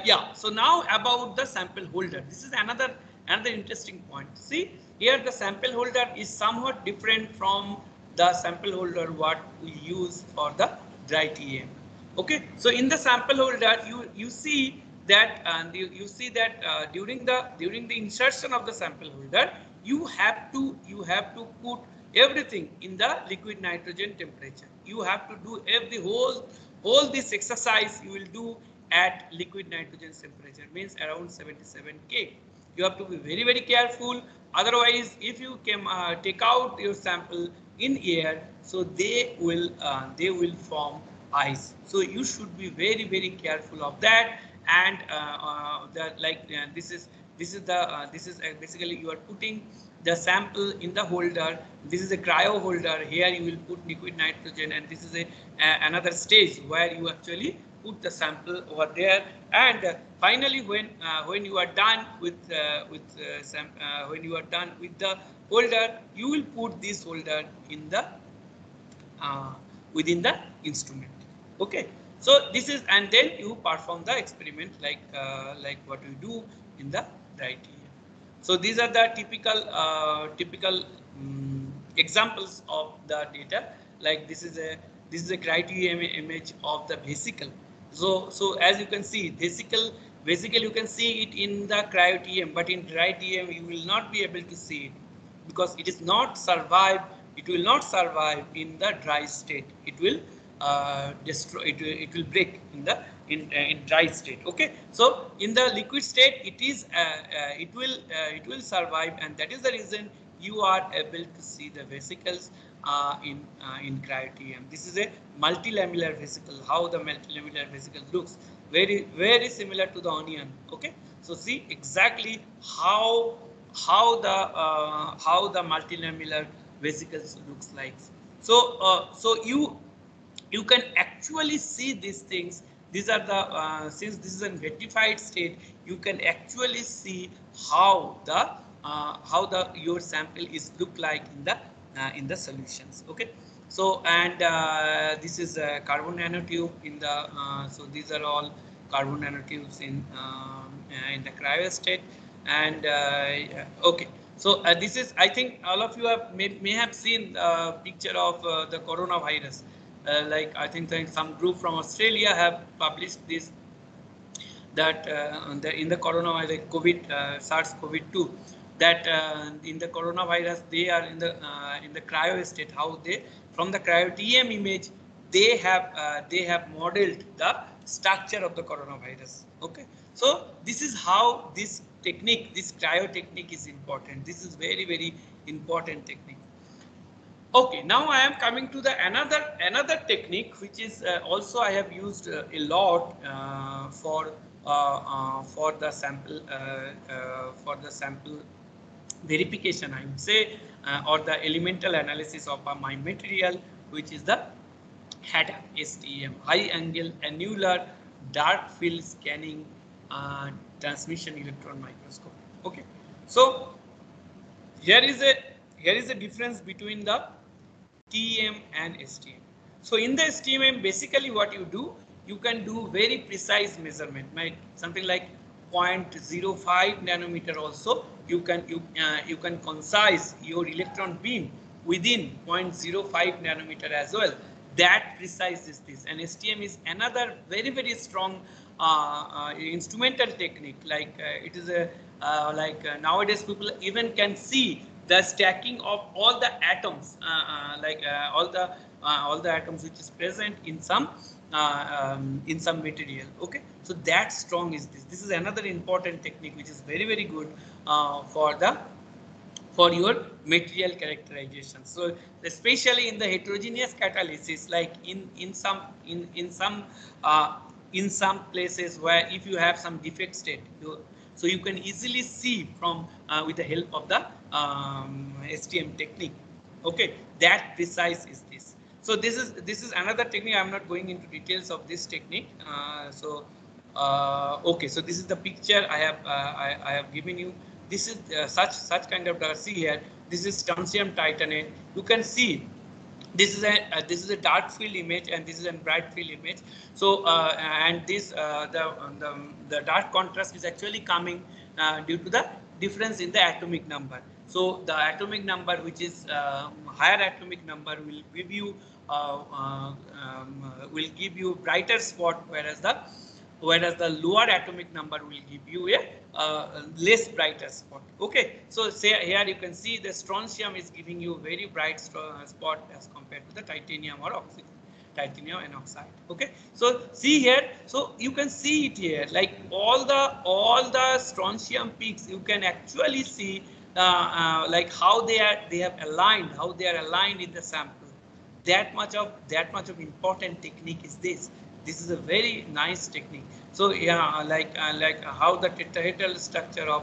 Yeah, so now about the sample holder. This is another interesting point. See, here the sample holder is somewhat different from the sample holder what we use for the dry TEM. Okay, so in the sample holder, you see that, and you see that during the insertion of the sample holder, you have to put everything in the liquid nitrogen temperature. You have to do whole this exercise you will do at liquid nitrogen temperature, means around 77 K. You have to be very careful Otherwise, if you can take out your sample in air, so they will form ice. So you should be very careful of that. And this is basically you are putting the sample in the holder. This is a cryo holder. Here you will put liquid nitrogen, and this is another stage where you actually put the sample over there. And finally, when you are done with when you are done with the holder, you will put this holder in the within the instrument. Okay, so this is, and then you perform the experiment like what you do in the dry TEM. So these are the typical examples of the data. Like this is a dry TEM image of the vesicle. So as you can see, vesicle you can see it in the cryo TEM, but in dry TEM you will not be able to see it, because it is not survive. It will not survive in the dry state. It will destroy. It will break in the in dry state. Okay. So in the liquid state, it will survive, and that is the reason you are able to see the vesicles in cryo TEM. This is a multilamellar vesicle. How the multilamellar vesicle looks, very similar to the onion. Okay. So see exactly how the multilamellar vesicles looks like. So you can actually see these things. These are the since this is a vitrified state, you can actually see how the your sample is look like in the solutions. Okay. So and this is a carbon nanotube in the so these are all carbon nanotubes in the cryo state. And okay, so this is, I think all of you may have seen a picture of the coronavirus. Like I think some group from Australia have published this, that in the coronavirus SARS-CoV-2, that in the coronavirus they are in the cryo state. How they, from the cryo TEM image, they have modeled the structure of the coronavirus. Okay, so this is how this technique, this cryo technique is important. This is very important technique. Okay, now I am coming to the another technique, which is also I have used a lot for the sample verification, I would say, or the elemental analysis of my material, which is the HADA STM, high angle annular dark field scanning transmission electron microscope. Okay, so here is a difference between the TEM and STM. So in the STM, basically what you do, you can do very precise measurement, like something like 0.05 nanometer. Also you can concise your electron beam within 0.05 nanometer as well. That precise is this. And STM is another very strong instrumental technique. Like it is a nowadays people even can see the stacking of all the atoms, all the atoms which is present in some material. Okay, so that strong is this. This is another important technique which is very good for your material characterization. So especially in the heterogeneous catalysis, like in some places where if you have some defect state, so you can easily see from with the help of the STM technique. Okay, that precise is this. So this is another technique. I'm not going into details of this technique. Okay, so this is the picture I have given you. This is such kind of see here. This is strontium titanate. You can see this is a dark field image, and this is a bright field image. So and this the dark contrast is actually coming due to the difference in the atomic number. So the atomic number, which is higher atomic number, will give you brighter spot, whereas the lower atomic number will give you a less brighter spot. Okay, so say here you can see the strontium is giving you very bright spot as compared to the titanium or oxygen, titanium and oxide. Okay, so see here, so you can see it here, like all the strontium peaks, you can actually see like how they have aligned, how they are aligned in the sample. That much of important technique is this. This is a very nice technique. So yeah, like how the tetrahedral structure of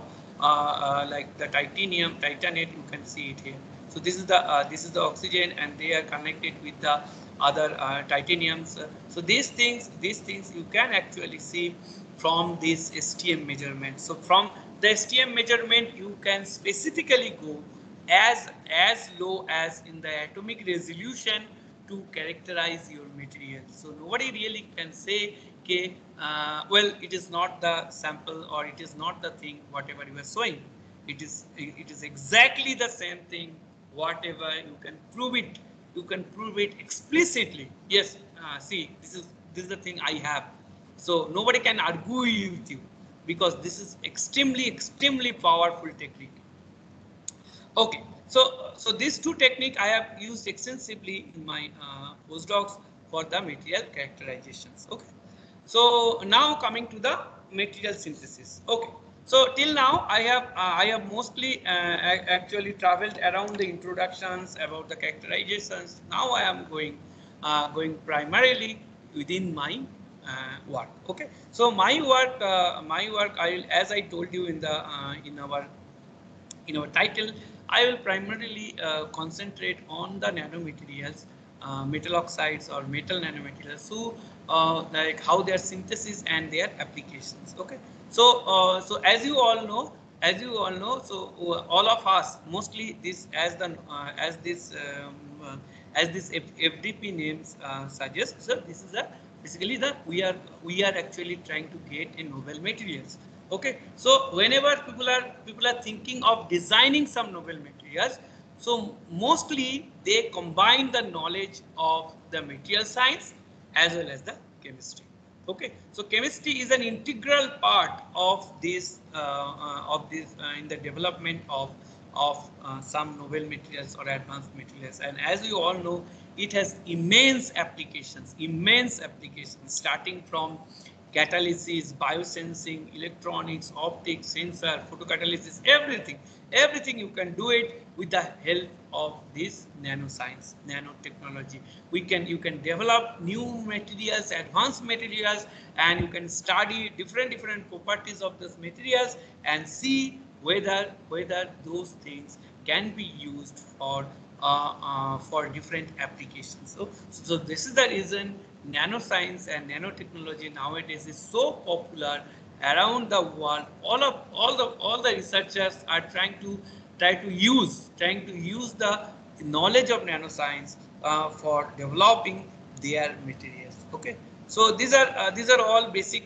like the titanate, you can see it here. So this is the oxygen, and they are connected with the other titaniums. So these things you can actually see from this STM measurement. So from the STM measurement, you can specifically go as low as in the atomic resolution to characterize your material. So nobody really can say, okay, well, it is not the sample, or it is not the thing whatever you are showing. It is exactly the same thing. Whatever you can prove it, you can prove it explicitly. Yes, see, this is the thing I have. So nobody can argue with you, because this is extremely powerful technique. Okay, so these two techniques I have used extensively in my postdocs for the material characterizations. Okay, so now coming to the material synthesis. Okay, so till now I have mostly actually traveled around the introductions about the characterizations. Now I am going primarily within my work. Okay, so my work as I told you in the in our title, I will primarily concentrate on the nanomaterials, metal oxides or metal nanomaterials, so like how their synthesis and their applications. Okay, so as you all know, so all of us, mostly this as this FDP names suggest. So this is a basically we are actually trying to get a novel materials. Okay, so whenever people are thinking of designing some novel materials, so mostly they combine the knowledge of the material science as well as the chemistry. Okay, so chemistry is an integral part of this in the development of some novel materials or advanced materials. And as you all know, it has immense applications, starting from catalysis, biosensing, electronics, optics, sensor, photocatalysis, everything you can do it with the help of this nanoscience, nanotechnology. You can develop new materials, advanced materials, and you can study different properties of those materials and see whether those things can be used for different applications. So this is the reason nanoscience and nanotechnology nowadays is so popular around the world. All the researchers are trying to use the knowledge of nanoscience for developing their materials. Okay, so these are all basic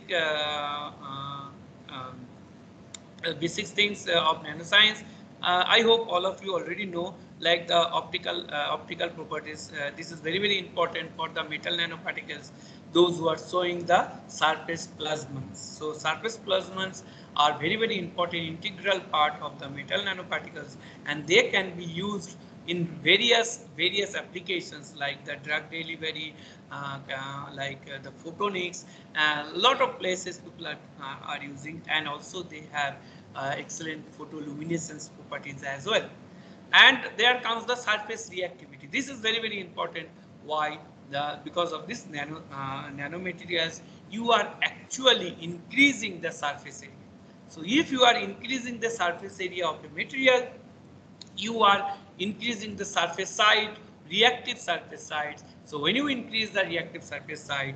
basic things of nanoscience. I hope all of you already know, like the optical properties. This is very important for the metal nanoparticles, those who are showing the surface plasmons. So surface plasmons are very important integral part of the metal nanoparticles, and they can be used in various applications like the drug delivery, the photonics. A lot of places people are using, and also they have excellent photoluminescence properties as well. And there comes the surface reactivity. This is very important. Why? Because of this nanomaterials, you are actually increasing the surface area. So if you are increasing the surface area of the material, you are increasing the surface side, reactive surface sides. So when you increase the reactive surface side,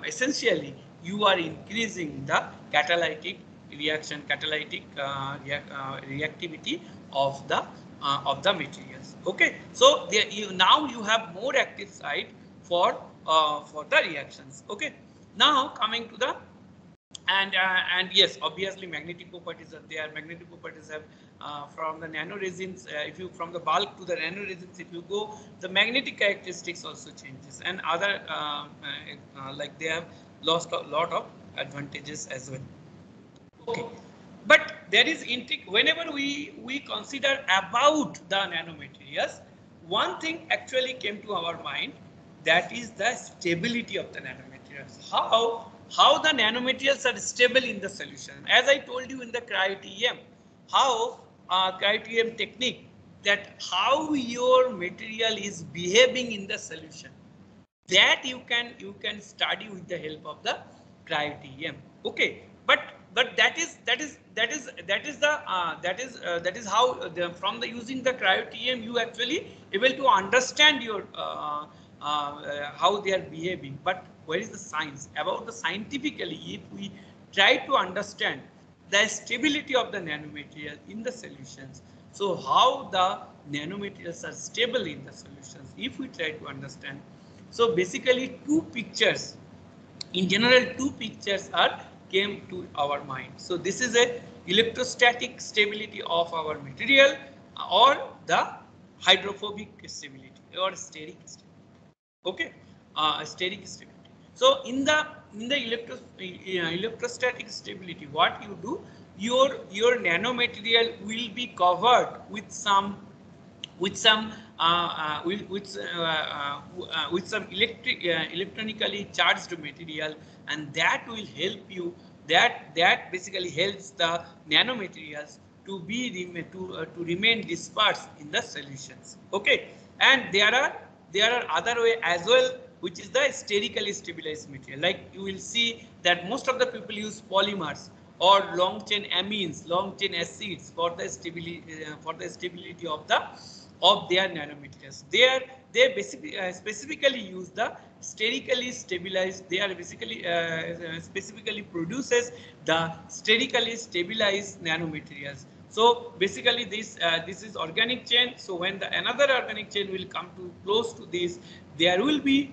essentially you are increasing the catalytic reaction, reactivity of the materials. Okay, so now you have more active side for the reactions. Okay, now coming to the and yes, obviously magnetic properties are there. Magnetic properties have from the nanoresins, if you from the bulk to the nanoresins, if you go, the magnetic characteristics also changes, and other like they have lost a lot of advantages as well. Okay, but there is whenever we consider about the nanomaterials, one thing actually came to our mind, that is the stability of the nanomaterials. How the nanomaterials are stable in the solution. As I told you in the cryo-TEM, how cryo-TM technique, that how your material is behaving in the solution, that you can study with the help of the cryo-TM. Okay, but that is how from the using the cryo-TM you actually able to understand your how they are behaving. But where is the science about the scientifically? If we try to understand the stability of the nanomaterial in the solutions, so how the nanomaterials are stable in the solutions, if we try to understand. So basically two pictures, in general two pictures are came to our mind. So this is a electrostatic stability of our material, or the hydrophobic stability or steric stability. Okay, steric stability. So in the electrostatic stability, what you do, your nanomaterial will be covered with some with some electronically charged material, and that will help you, that basically helps the nanomaterials to to remain dispersed in the solutions. Okay, and there are other way as well, which is the sterically stabilized material. Like you will see that most of the people use polymers or long chain amines, long chain acids for the stability of their nanomaterials. They basically specifically use the sterically stabilized. They are basically specifically produces the sterically stabilized nanomaterials. So basically this is organic chain. So when the another organic chain will come to close to this, there will be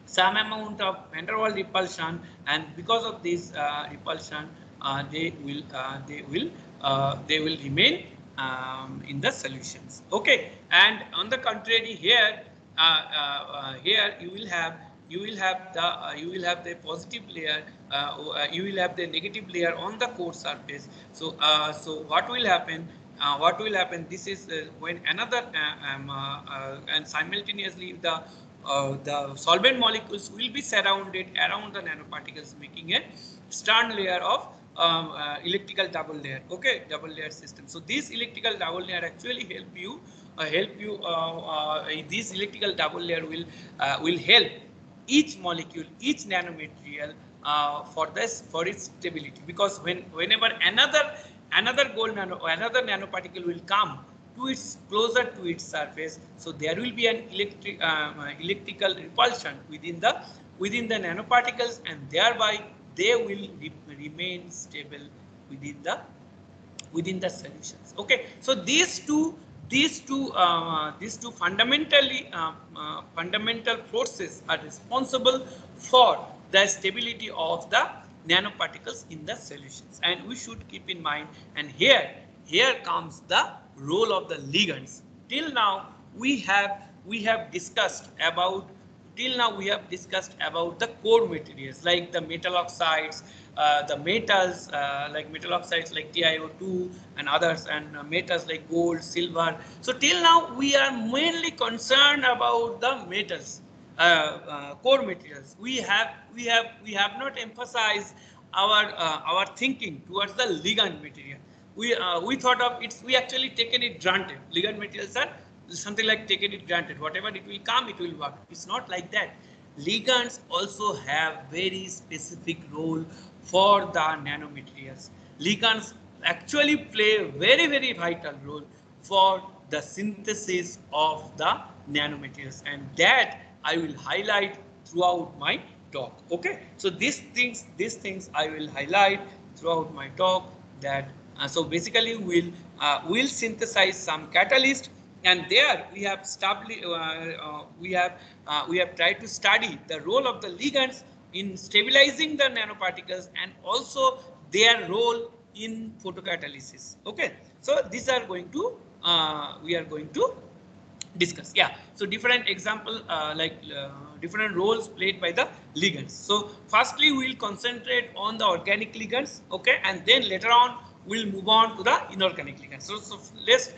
some amount of van der Waals repulsion, and because of this repulsion, they will remain in the solutions. Okay, and on the contrary, here here you will have the positive layer, you will have the negative layer on the core surface. So so what will happen? This is when another and simultaneously the solvent molecules will be surrounded around the nanoparticles, making a strand layer of electrical double layer. Okay, double layer system. So this electrical double layer actually help you. This electrical double layer will help each molecule, each nanomaterial for its stability. Because whenever another nanoparticle will come to its closer to its surface, so there will be an electrical repulsion within the nanoparticles, and thereby they will remain stable within the solutions. Okay, so these two fundamental forces are responsible for the stability of the nanoparticles in the solutions, and we should keep in mind. And here comes the role of the ligands. Till now we have discussed about the core materials like the metal oxides, the metals like metal oxides like TiO2 and others, and metals like gold, silver. So till now we are mainly concerned about the metals, core materials. We have not emphasized our thinking towards the ligand material. We thought of it. We actually taken it granted. Ligand materials are something like taken it granted. Whatever it will come, it will work. It's not like that. Ligands also have very specific role for the nanomaterials. Ligands actually play a very vital role for the synthesis of the nanomaterials, and that I will highlight throughout my talk. Okay, so these things I will highlight throughout my talk. That so basically we'll synthesize some catalyst, and there we have tried to study the role of the ligands in stabilizing the nanoparticles, and also their role in photocatalysis. Okay, so these are going to we are going to discuss. Yeah, so different example different roles played by the ligands. So firstly we will concentrate on the organic ligands. Okay, and then later on we'll move on to the inorganic ligands. So let's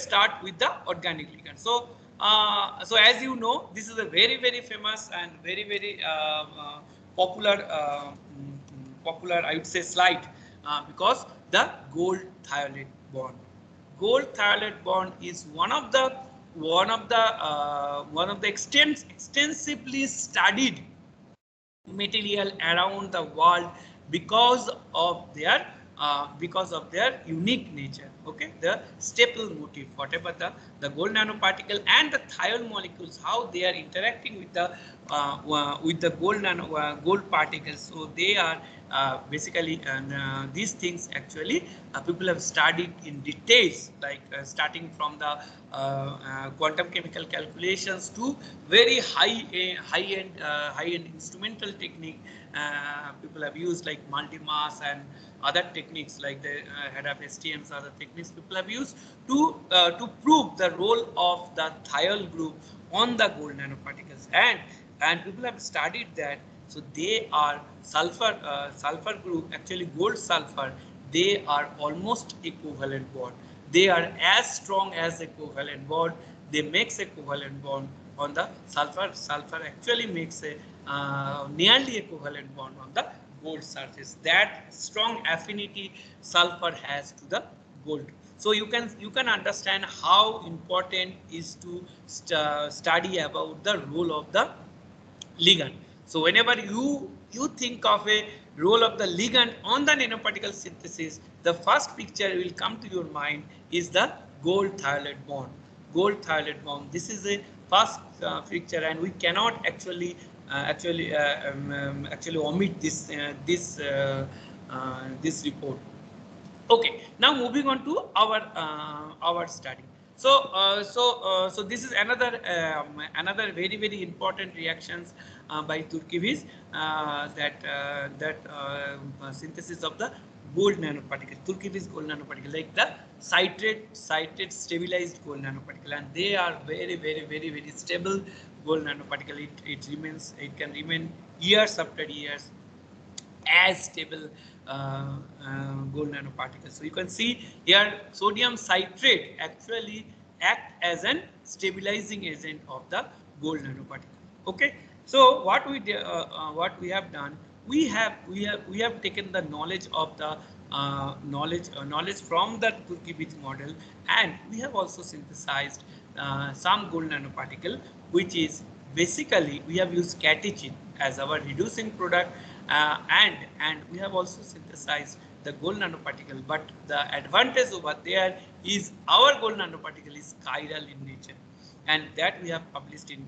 start with the organic ligand. So so as you know, this is a very famous and very popular I would say slide, because the gold thiolate bond. gold thiolate bond is one of the extensively studied material around the world because of their unique nature. Okay, the staple motif, whatever the gold nanoparticle and the thiol molecules, how they are interacting with the gold particles. So they are basically, these things actually people have studied in details, like starting from the quantum chemical calculations to very high end instrumental technique. People have used like multi-mass and other techniques, like the head of STMs, other techniques people have used to prove the role of the thiol group on the gold nanoparticles, and people have studied that. So they are sulfur group, actually gold sulfur, they are almost equivalent bond. They are as strong as a covalent bond. They makes a covalent bond on the sulfur. Sulfur actually makes a nearly equivalent bond on the gold surface. That strong affinity sulfur has to the gold. So you can understand how important is to study about the role of the ligand. So whenever you think of a role of the ligand on the nanoparticle synthesis, the first picture will come to your mind is the gold thiolate bond. Gold thiolate bond. This is a first picture, and we cannot actually omit this report. Okay, now moving on to our study. So this is another very important reactions by Turkevich, that synthesis of the gold nanoparticle, Turkevich gold nanoparticle, like the citrate stabilized gold nanoparticle, and they are very stable gold nanoparticle. It can remain years after years as stable gold nanoparticles. So you can see here sodium citrate actually act as an stabilizing agent of the gold nanoparticle. Okay, so what we have done, we have taken the knowledge of the knowledge from the Turkevich model, and we have also synthesized some gold nanoparticle, which is basically we have used catechin as our reducing product, and we have also synthesized the gold nanoparticle. But the advantage over there is our gold nanoparticle is chiral in nature, and that we have published in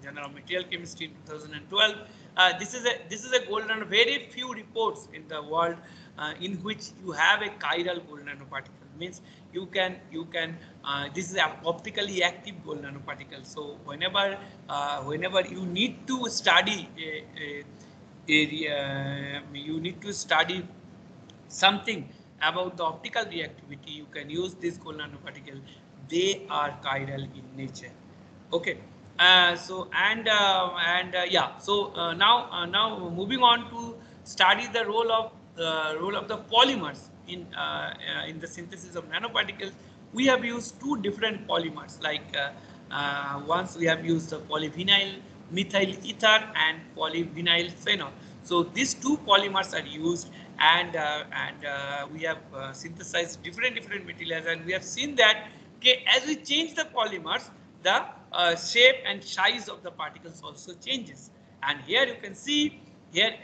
Journal of Material Chemistry in 2012. This is a gold nano. Very few reports in the world in which you have a chiral gold nanoparticle. Means you can this is an optically active gold nanoparticle. So whenever you need to study you need to study something about the optical reactivity, you can use this gold nanoparticle. They are chiral in nature. Okay. Yeah. So now moving on to study the role of the polymers in the synthesis of nanoparticles. We have used two different polymers. Like once we have used the polyvinyl methyl ether and polyvinyl phenol. So these two polymers are used, and we have synthesized different materials, and we have seen that as we change the polymers, the shape and size of the particles also changes. And here you can see here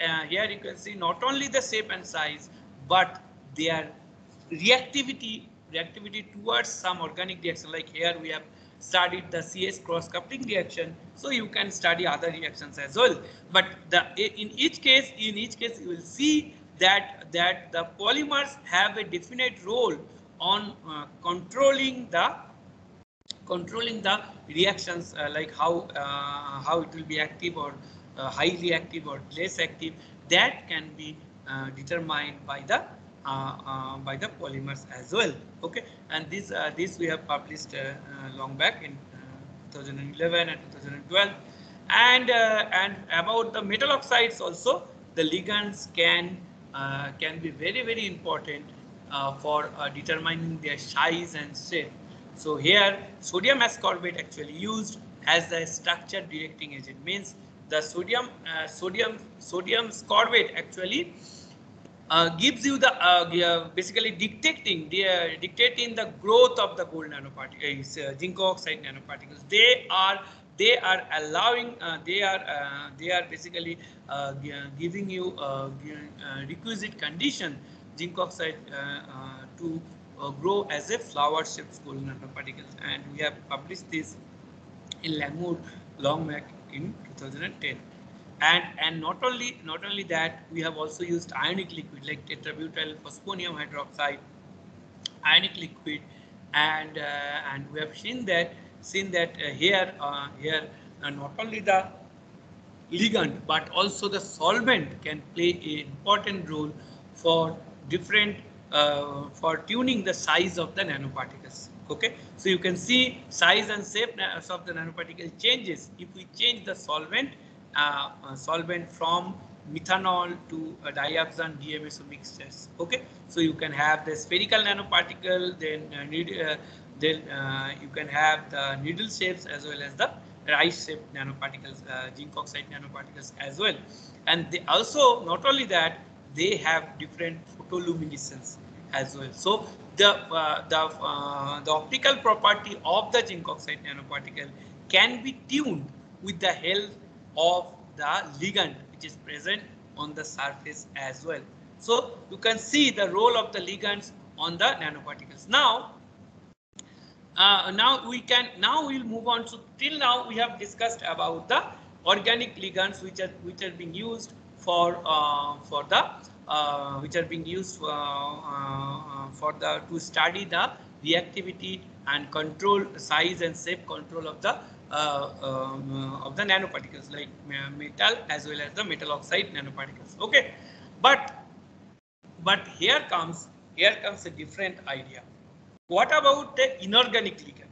you can see not only the shape and size, but their reactivity towards some organic reaction. Like here we have studied the CS cross coupling reaction, so you can study other reactions as well. But in each case you will see that the polymers have a definite role on controlling the reactions, like how it will be active or highly active or less active. That can be determined by the polymers as well. Okay, and this we have published long back in 2011 and 2012. And about the metal oxides also, the ligands can be very important for determining their size and shape. So here sodium ascorbate actually used as the structure directing agent. Means the sodium ascorbate actually gives you the basically dictating the growth of the gold nanoparticles, zinc oxide nanoparticles. They are allowing they are basically giving you requisite condition zinc oxide to grow as a flower shaped gold nanoparticles, and we have published this in Langmuir long back in 2010. And not only that, we have also used ionic liquid like tetrabutyl phosphonium hydroxide, ionic liquid, and we have seen that here not only the ligand but also the solvent can play an important role for different for tuning the size of the nanoparticles. Okay, so you can see size and shape of the nanoparticle changes if we change the solvent from methanol to dioxane DMSO mixtures. Okay, so you can have the spherical nanoparticle, then you can have the needle shapes as well as the rice shaped nanoparticles, zinc oxide nanoparticles as well. And they also, not only that, they have different photoluminescence as well. So the optical property of the zinc oxide nanoparticle can be tuned with the help of the ligand which is present on the surface as well. So you can see the role of the ligands on the nanoparticles. Now we'll move on. So till now we have discussed about the organic ligands which are being used for to study the reactivity and control size and shape control of the nanoparticles like metal as well as the metal oxide nanoparticles. Okay, but here comes a different idea. What about the inorganic ligand?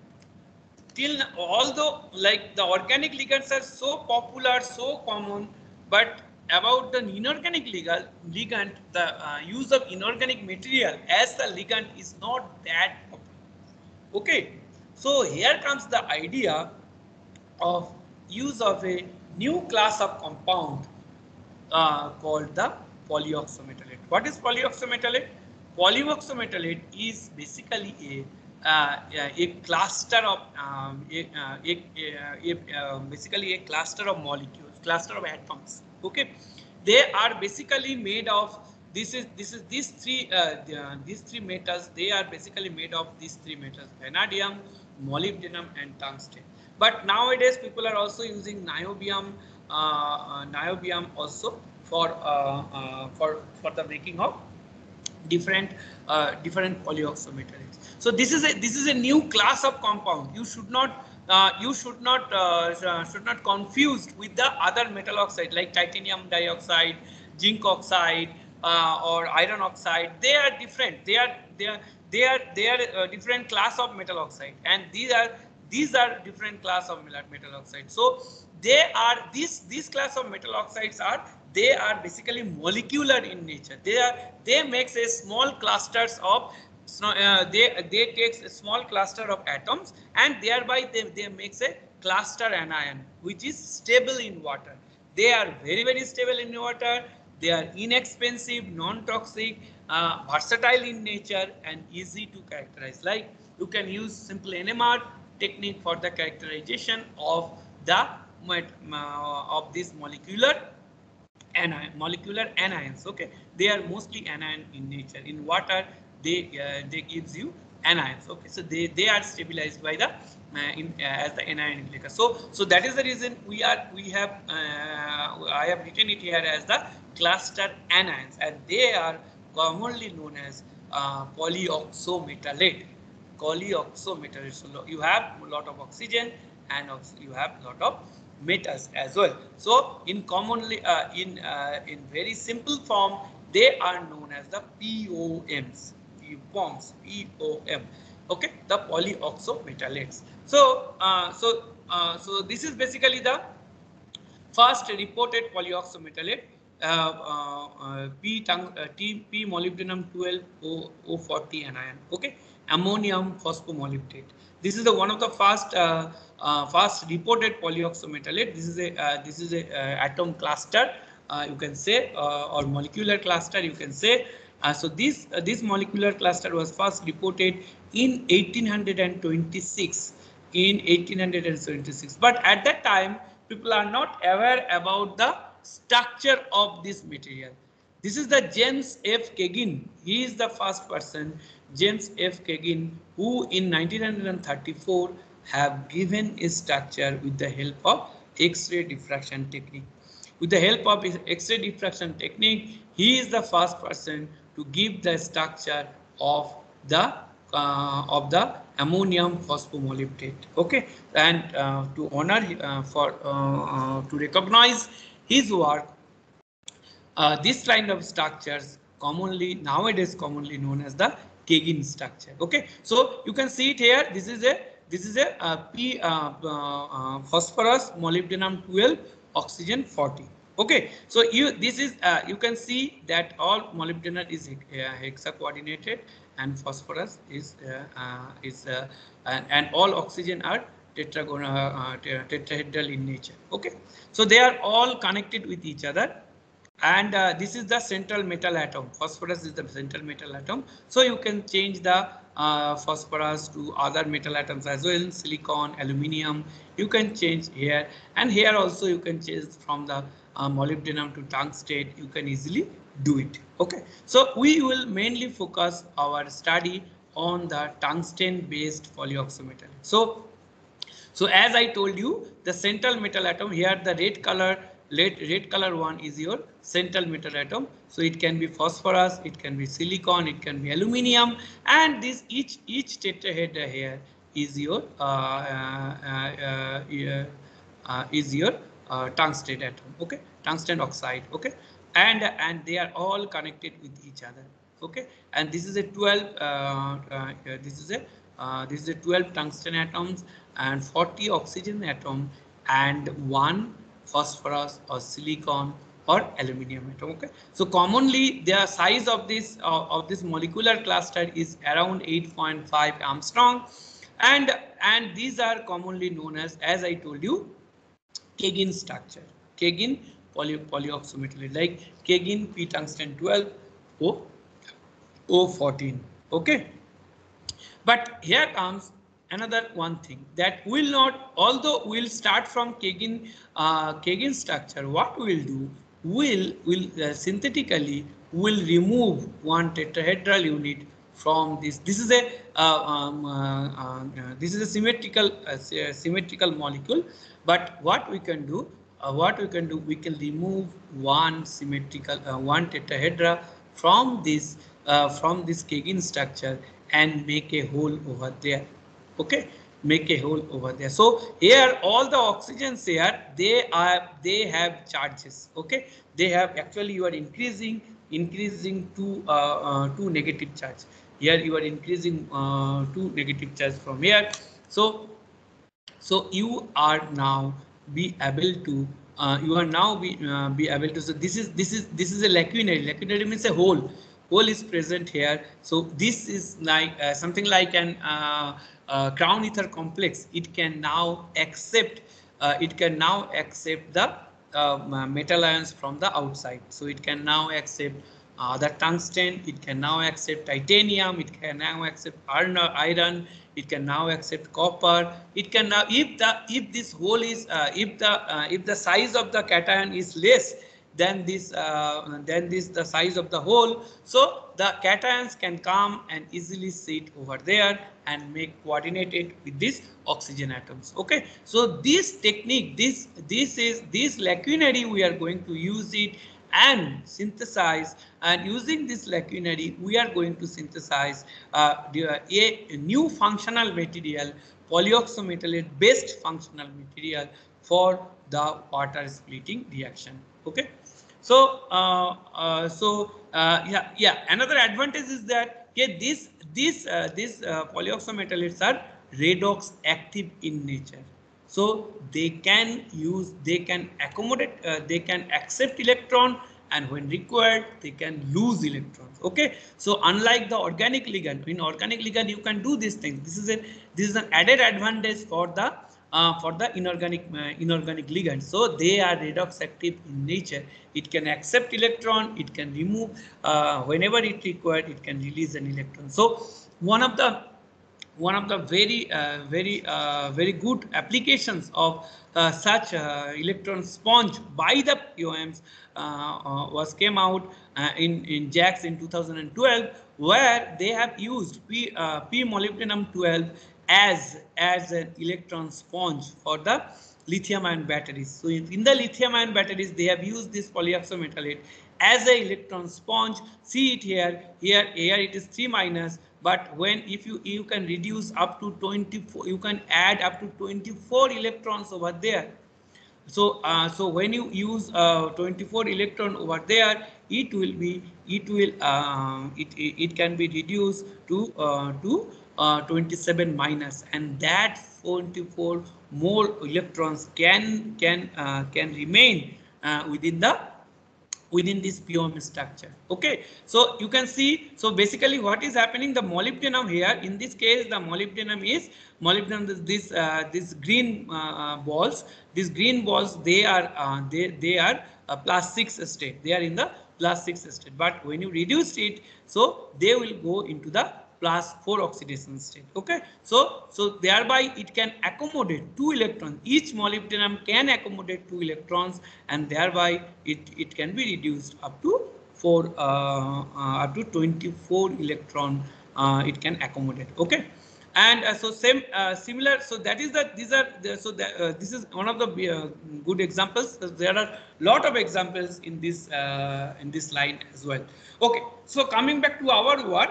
Although like the organic ligands are so popular, so common, but about the inorganic ligand, the use of inorganic material as the ligand is not that popular. Okay, so here comes the idea of use of a new class of compound called the polyoxometalate. What is polyoxometalate? Polyoxometalate is basically a cluster of basically a cluster of molecules, cluster of atoms. Okay, they are basically made of these three metals. They are basically made of these three metals: vanadium, molybdenum, and tungsten. But nowadays people are also using niobium also for the making of different polyoxometalates. So this is a new class of compound. You should not confused with the other metal oxide like titanium dioxide, zinc oxide, or iron oxide. They are different. They are different class of metal oxide, and these are different class of metal oxide. So these class of metal oxides are basically molecular in nature. They makes a small clusters of they takes a small cluster of atoms, and thereby they makes a cluster anion which is stable in water. They are very stable in water. They are inexpensive, non-toxic, versatile in nature, and easy to characterize. Like you can use simple NMR technique for the characterization of this molecular anions. Okay, they are mostly anion in nature. In water, they gives you anions. Okay, so they are stabilized by the as the anion indicator. So that is the reason I have written it here as the cluster anions, and they are commonly known as polyoxometalate. So you have a lot of oxygen, and also you have a lot of metals as well. So in very simple form, they are known as the POMs. POM. Okay, the polyoxometalates. So this is basically the first reported polyoxometalate, P molybdenum 12 O40 anion. Okay, ammonium phosphomolybdate. This is one of the first reported polyoxometalate. This is a atom cluster you can say, or molecular cluster, you can say. So this molecular cluster was first reported in 1826. In 1876, but at that time people are not aware about the structure of this material. This is the James F. Kagan. He is the first person, James F. Kagan, who in 1934 have given a structure with the help of X-ray diffraction technique. With the help of X-ray diffraction technique, he is the first person to give the structure of the ammonium phosphomolybdate. Okay, and to honor to recognize his work, this kind of structures nowadays commonly known as the Kagan structure. Okay, so you can see it here. This is a P phosphorus molybdenum 12 oxygen 40. Okay, so you can see that all molybdenum is hexa coordinated and phosphorus is and all oxygen are tetrahedral in nature. Okay, so they are all connected with each other. And this is the central metal atom. Phosphorus is the central metal atom. So you can change the phosphorus to other metal atoms as well, silicon, aluminium. You can change here, and here also you can change from the molybdenum to tungsten. You can easily do it. Okay, so we will mainly focus our study on the tungsten based polyoxymetal. So as I told you, the central metal atom here, the red color one is your central metal atom. So it can be phosphorus, it can be silicon, it can be aluminium, and this each tetrahedra here is your tungsten atom. Okay, tungsten oxide. Okay, and they are all connected with each other. Okay, and this is a 12. This is a 12 tungsten atoms and 40 oxygen atom and 1 phosphorus or silicon or aluminium atom. Okay, so commonly the size of this molecular cluster is around 8.5 Armstrong, and these are commonly known as I told you, Kagan structure, Kagan polyoxymetal, like Kagan P tungsten 12 O14. Okay, but here comes another one thing that will not, although we'll start from Kagan structure, what we'll do, will synthetically will remove one tetrahedral unit from this. This is a symmetrical molecule, but what we can do, we can remove one tetrahedra from this Kagan structure and make a hole over there. Okay, make a hole over there. So here all the oxygens here, they have charges. Okay, they have, actually you are increasing two negative charge. Here you are increasing two negative charge from here. So you are now be able to so this is a lacunary. Lacunary means a hole is present here. So this is like something like an crown ether complex. It can now accept the metal ions from the outside. So it can now accept the tungsten, it can now accept titanium, it can now accept iron, it can now accept copper. It can now, if this hole is if the size of the cation is less than the size of the hole, so the cations can come and easily sit over there and make coordinated with these oxygen atoms. Okay, so this technique, this lacunary, we are going to use it and synthesize, and using this lacunary we are going to synthesize a new functional material, polyoxymetalate based functional material for the water splitting reaction. Okay, so another advantage is that these polyoxymetalates are redox active in nature. So they can accommodate, they can accept electron, and when required they can lose electrons. Okay, so unlike the organic ligand, in organic ligand you can do these things. This is an added advantage for the for the inorganic ligand. So they are redox active in nature. It can accept electron, it can remove whenever it required, it can release an electron. So one of the very good applications of such electron sponge by the POMs was came out in JACS in 2012, where they have used p molybdenum 12 as an electron sponge for the lithium ion batteries. So in the lithium ion batteries, they have used this polyoxometalate as a electron sponge. See it here it is 3 minus, but when if you can reduce up to 24, you can add up to 24 electrons over there. So so when you use 24 electron over there, it can be reduced to 27 minus, and that 24 more electrons can remain within this POM structure. Okay, so you can see, so basically what is happening, the molybdenum here, in this case the molybdenum is this green balls. These green balls, they are +6 state, they are in the +6 state, but when you reduce it, so they will go into the +4 oxidation state. Okay, so thereby it can accommodate 2 electrons. Each molybdenum can accommodate 2 electrons, and thereby it can be reduced up to 24 electron it can accommodate. Okay, and so similar, so that is the this is one of the good examples. There are lot of examples in this line as well. Okay, so coming back to our work,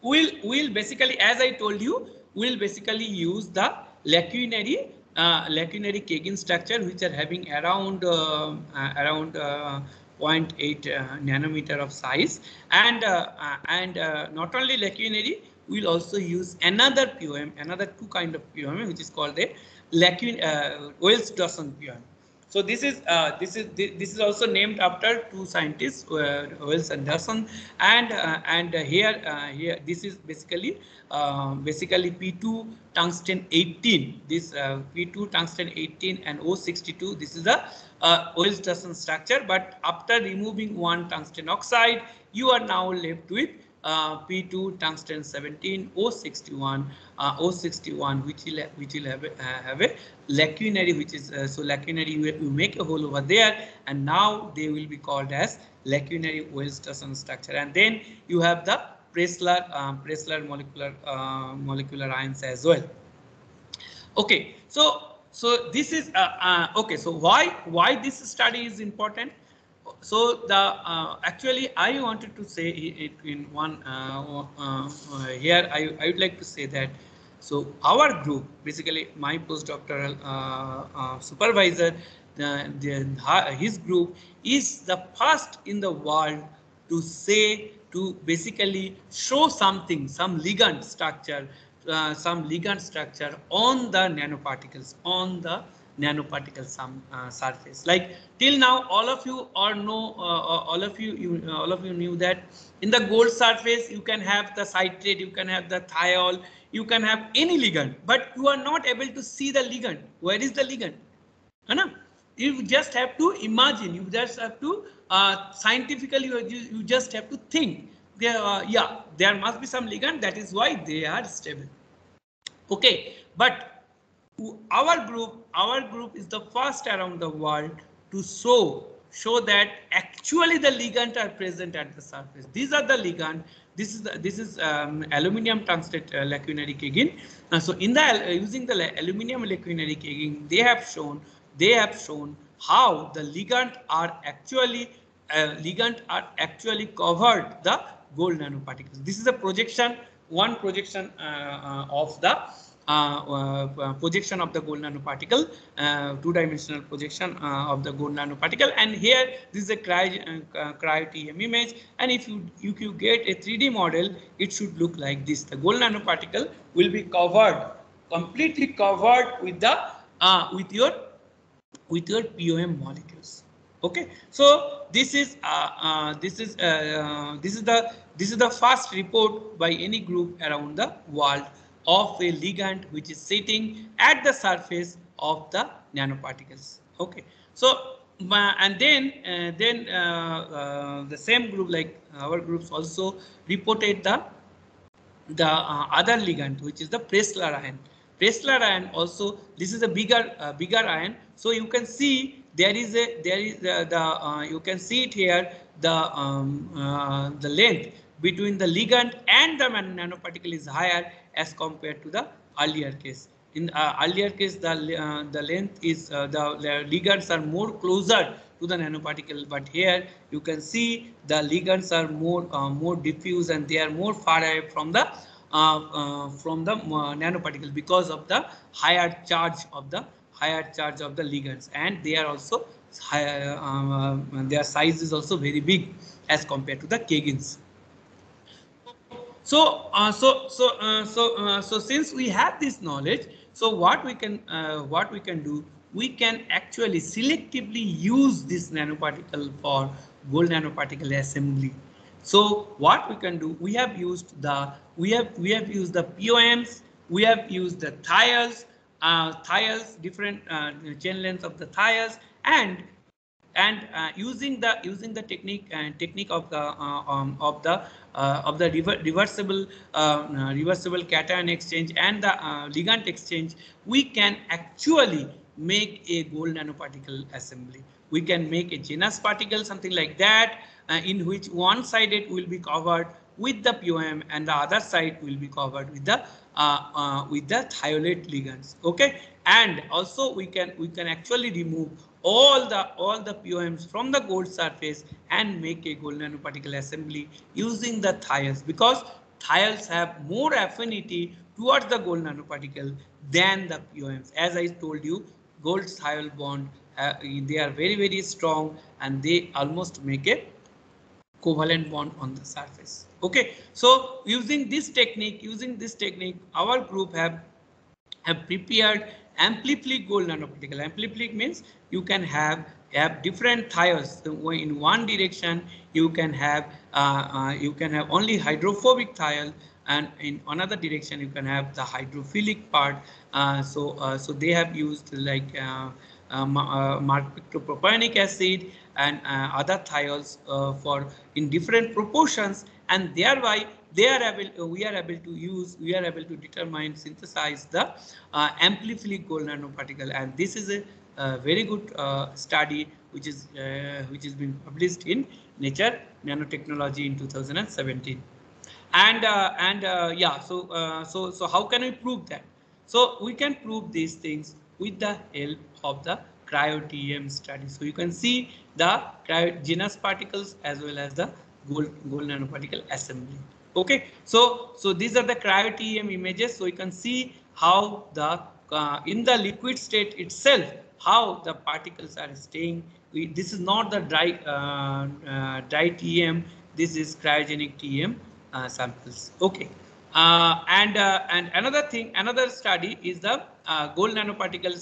we'll basically, as I told you, we'll basically use the lacunary Kagan structure, which are having around 0.8 nanometer of size, and not only lacunary, we'll also use another POM, another 2 kind of POM, which is called a Wells-Dawson POM. So this is also named after 2 scientists, Wells and Dawson, and here this is basically P2 tungsten 18. This P2 tungsten 18 and O62. This is the Wells-Dawson structure. But after removing one tungsten oxide, you are now left with P2 tungsten 17 O61 which will have a lacunary, which is so lacunary, you make a hole over there, and now they will be called as lacunary Wells-Dawson structure. And then you have the Pressler molecular ions as well. Okay, so this is okay. So why this study is important? So the actually I wanted to say it in one here. I would like to say that, so our group, basically my postdoctoral supervisor, his group is the first in the world to basically show something, some ligand structure on the nanoparticles, surface. Like till now, all of you knew that in the gold surface you can have the citrate, you can have the thiol, you can have any ligand, but you are not able to see the ligand. Where is the ligand? You just have to imagine, you just have to scientifically, you just have to think there must be some ligand, that is why they are stable. Okay, but our group is the first around the world to show that actually the ligand are present at the surface. These are the ligand. This is aluminum tungstate lacunary Kagan. So in the using the aluminum lacunary Kagan, they have shown how the ligand are actually covered the gold nanoparticles. This is a projection, one projection of the projection of the gold nanoparticle, 2-dimensional projection of the gold nanoparticle. And here this is a cryo-TEM image, and if you get a 3D model, it should look like this. The gold nanoparticle will be completely covered with the with your POM molecules. Okay, so this is the first report by any group around the world of a ligand which is sitting at the surface of the nanoparticles. Okay, so and then the same group, like our groups, also reported the other ligand, which is the Pressler ion. Pressler ion also, this is a bigger ion. So you can see there is you can see it here, the length between the ligand and the nanoparticle is higher as compared to the earlier case. In earlier case, the length is the ligands are more closer to the nanoparticle, but here you can see the ligands are more diffuse and they are more far away from the nanoparticle because of the higher charge of the ligands, and they are also higher, their size is also very big as compared to the Kagins. So since we have this knowledge, so what we can do, we can actually selectively use this nanoparticle for gold nanoparticle assembly. So what we can do, we have used the POMs, we have used the thiols, different chain lengths of the thiols, and using the technique of the reversible cation exchange and the ligand exchange, we can actually make a gold nanoparticle assembly. We can make a genus particle, something like that, in which one side it will be covered with the POM and the other side will be covered with the thiolate ligands. Okay, and also we can actually remove all the POMs from the gold surface and make a gold nanoparticle assembly using the thiols, because thiols have more affinity towards the gold nanoparticle than the POMs. As I told you, gold thiol bond, they are very strong and they almost make a covalent bond on the surface. Okay, so using this technique, our group have prepared ampliflic gold nanoparticle. Ampliflic means you can have different thiols. So in one direction you can have only hydrophobic thiol, and in another direction you can have the hydrophilic part. So they have used like marpictopropanic acid and other thiols for in different proportions, and thereby we are able to determine, synthesize the ampliflic gold nanoparticle, and this is a very good study which is been published in Nature Nanotechnology in 2017. And yeah, so how can we prove that? So we can prove these things with the help of the cryo-TEM study. So you can see the genus particles as well as the gold nanoparticle assembly. Okay, so these are the cryo-TEM images. So you can see how the in the liquid state itself, how the particles are staying. This is not the dry TEM. This is cryogenic TEM samples. Okay, and another study is the gold nanoparticle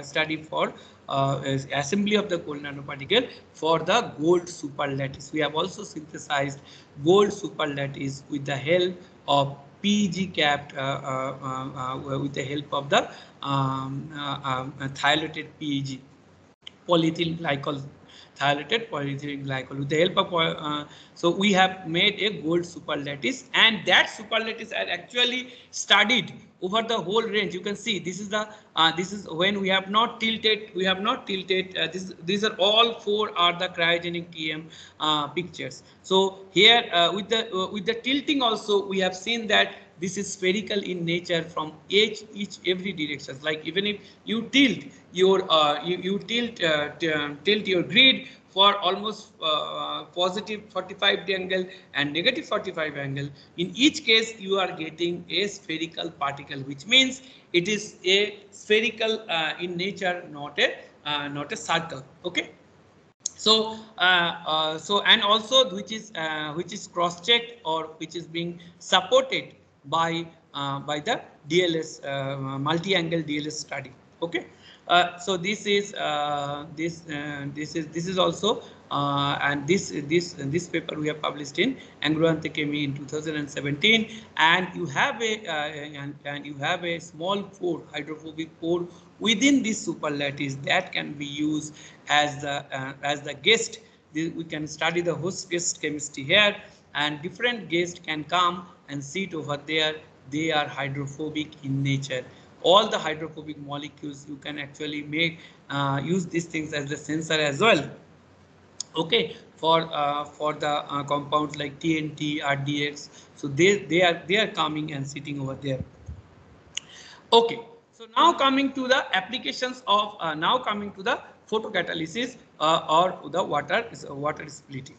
study for assembly of the gold nanoparticle for the gold superlattice. We have also synthesized gold superlattice with the help of PEG capped with the help of the thiolated PEG, polyethyl glycol, thiolated polyethylene glycol. With the help of so we have made a gold superlattice, and that superlattice are actually studied over the whole range. You can see this is the this is when we have not tilted. These are all four are the cryogenic TEM pictures. So here with the tilting also we have seen that this is spherical in nature from every direction. Like even if you tilt your tilt your grid for almost positive 45 angle and negative 45 angle, in each case you are getting a spherical particle, which means it is a spherical in nature, not a circle. Okay. So and also which is cross checked or which is being supported by the DLS multi-angle DLS study. Okay, so this is this is also and this paper we have published in Anglo-Anthe Chemie in 2017, and you have a and you have a small pore, hydrophobic pore within this superlattice that can be used as the guest. We can study the host guest chemistry here, and different guests can come and sit over there. They are hydrophobic in nature. All the hydrophobic molecules you can actually make use these things as the sensor as well. Okay, for the compounds like TNT, RDX, so they are coming and sitting over there. Okay, so now coming to the applications of now coming to the photocatalysis or the water splitting.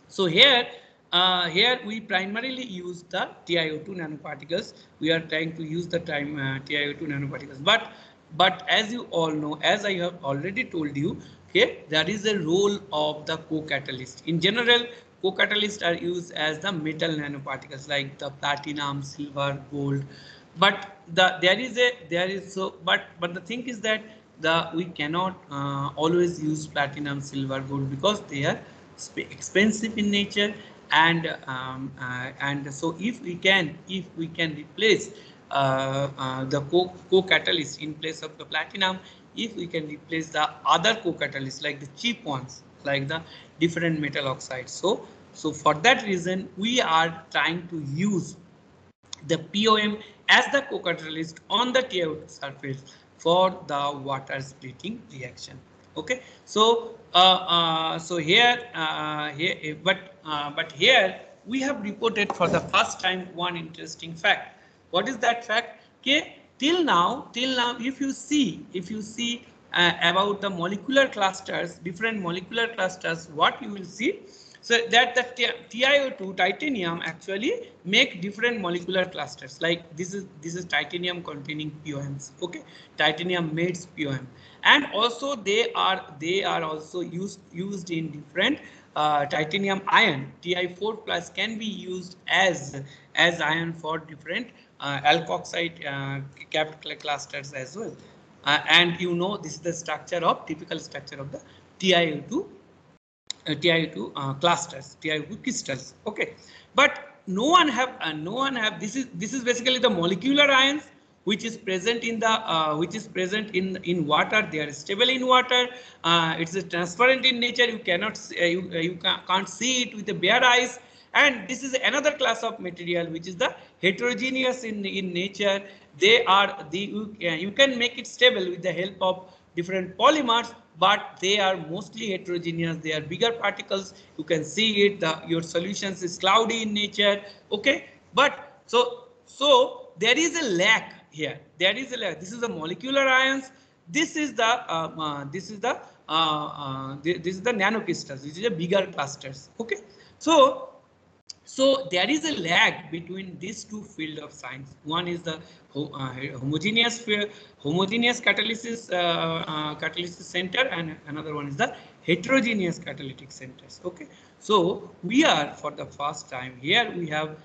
So here we primarily use the TiO2 nanoparticles. We are trying to use the TiO2 nanoparticles, but as you all know, as I have already told you, okay, there is a role of the co-catalyst. In general, co-catalysts are used as the metal nanoparticles like the platinum, silver, gold. But but the thing is that we cannot always use platinum, silver, gold because they are expensive in nature, and so if we can replace the co-catalyst in place of the platinum, if we can replace the other co-catalysts like the cheap ones like the different metal oxides, so for that reason we are trying to use the POM as the co-catalyst on the TiO2 surface for the water splitting reaction. Okay, so but here we have reported for the first time one interesting fact. What is that fact? Okay, till now if you see about the molecular clusters, different molecular clusters, what you will see, so that the TiO2 titanium actually make different molecular clusters. Like this is titanium containing POMs. Okay, titanium makes POM, and also they are also used in different titanium ion. Ti4 plus can be used as ion for different alkoxide capped clusters as well. And you know, this is the structure of typical structure of the TiO2 clusters, TiO2 crystals. Okay, but no one have this is basically the molecular ions which is present in the in water. They are stable in water. It's a transparent in nature. You cannot you can't see it with the bare eyes. And this is another class of material which is the heterogeneous in nature. They are you can make it stable with the help of different polymers, but they are mostly heterogeneous. They are bigger particles. You can see it. Your solutions is cloudy in nature. Okay, but so there is a lack here. There is a lack. This is the molecular ions. This is the this is the nanocrystals. This is the bigger clusters. Okay, so there is a lag between these two fields of science. One is the homogeneous catalysis catalysis center, and another one is the heterogeneous catalytic centers. Okay, so we are for the first time here we have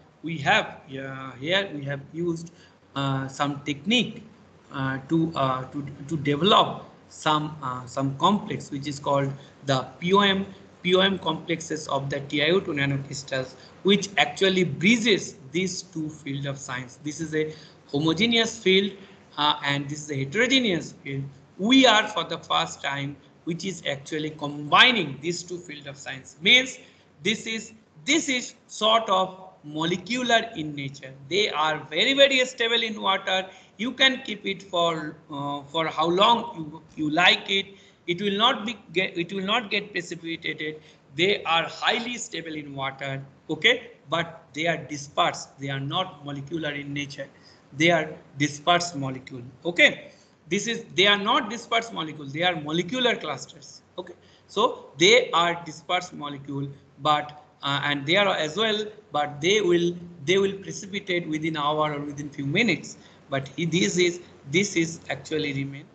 used some technique to develop some complex which is called the POM complexes of the TiO2 nanocrystals, which actually bridges these two fields of science. This is a homogeneous field and this is a heterogeneous field. We are for the first time which is actually combining these two fields of science. Means this is sort of molecular in nature. They are very stable in water. You can keep it for how long you like it. It will not get precipitated. They are highly stable in water. Okay, but they are dispersed. They are not molecular in nature. They are dispersed molecule. Okay, they are not dispersed molecule. They are molecular clusters. Okay, so they are dispersed molecule, but and they are as well, but they will precipitate within hour or within few minutes. But this is actually remain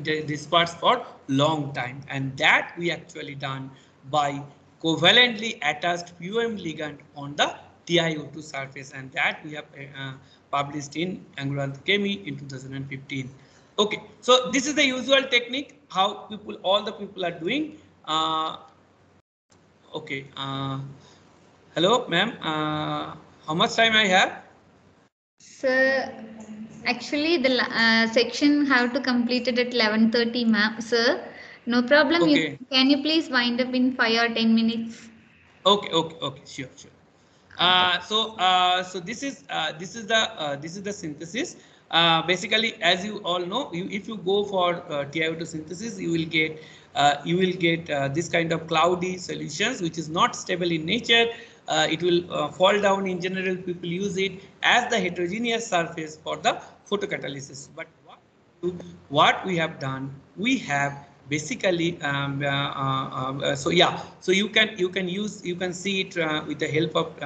dispersed for long time, and that we actually done by covalently attached POM ligand on the TiO2 surface, and that we have published in Angular Chemistry in 2015. Okay, so this is the usual technique how people, all the people are doing. Okay, hello, ma'am. How much time I have? Sir, actually the section have to complete it at 11:30, ma'am. Sir, no problem. Okay. Can you please wind up in 5 or 10 minutes? Okay, sure. Okay. So this is the synthesis. Basically, as you all know, if you go for TiO2 synthesis, you will get this kind of cloudy solutions, which is not stable in nature. It will fall down. In general, people use it as the heterogeneous surface for the photocatalysis. But what we have done, we have basically so yeah, so you can see it with the help of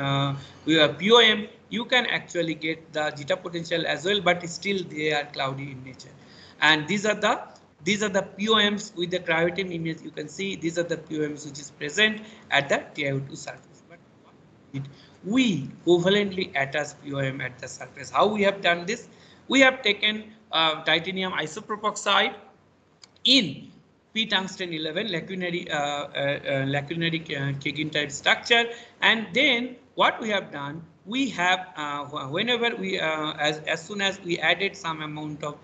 POM. You can actually get the zeta potential as well, but still they are cloudy in nature. And these are the POMs with the cryotin image. You can see these are the POMs which is present at the TiO2 surface. But we covalently attach POM at the surface. How we have done this? We have taken titanium isopropoxide in p-tungsten 11 lacunary Kagan type structure, and then what we have done, we have whenever we as soon as we added some amount of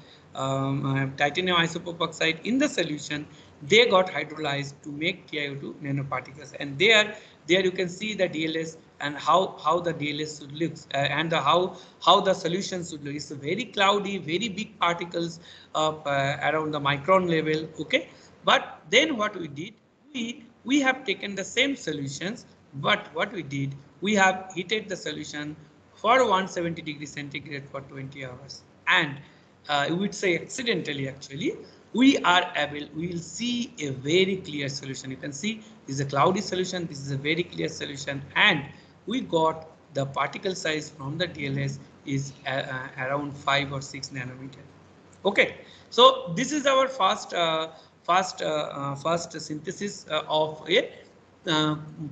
titanium isopropoxide in the solution, they got hydrolyzed to make TiO2 nanoparticles, and there you can see the DLS and how the DLS should look and how the solution should look. It's very cloudy, very big particles around the micron level. Okay, but then what we did, we have taken the same solutions, but what we did, we have heated the solution for 170 degrees centigrade for 20 hours, and we would say accidentally actually we will see a very clear solution. You can see this is a cloudy solution, this is a very clear solution, and we got the particle size from the DLS is around 5 or 6 nanometer. Okay, so this is our first synthesis of a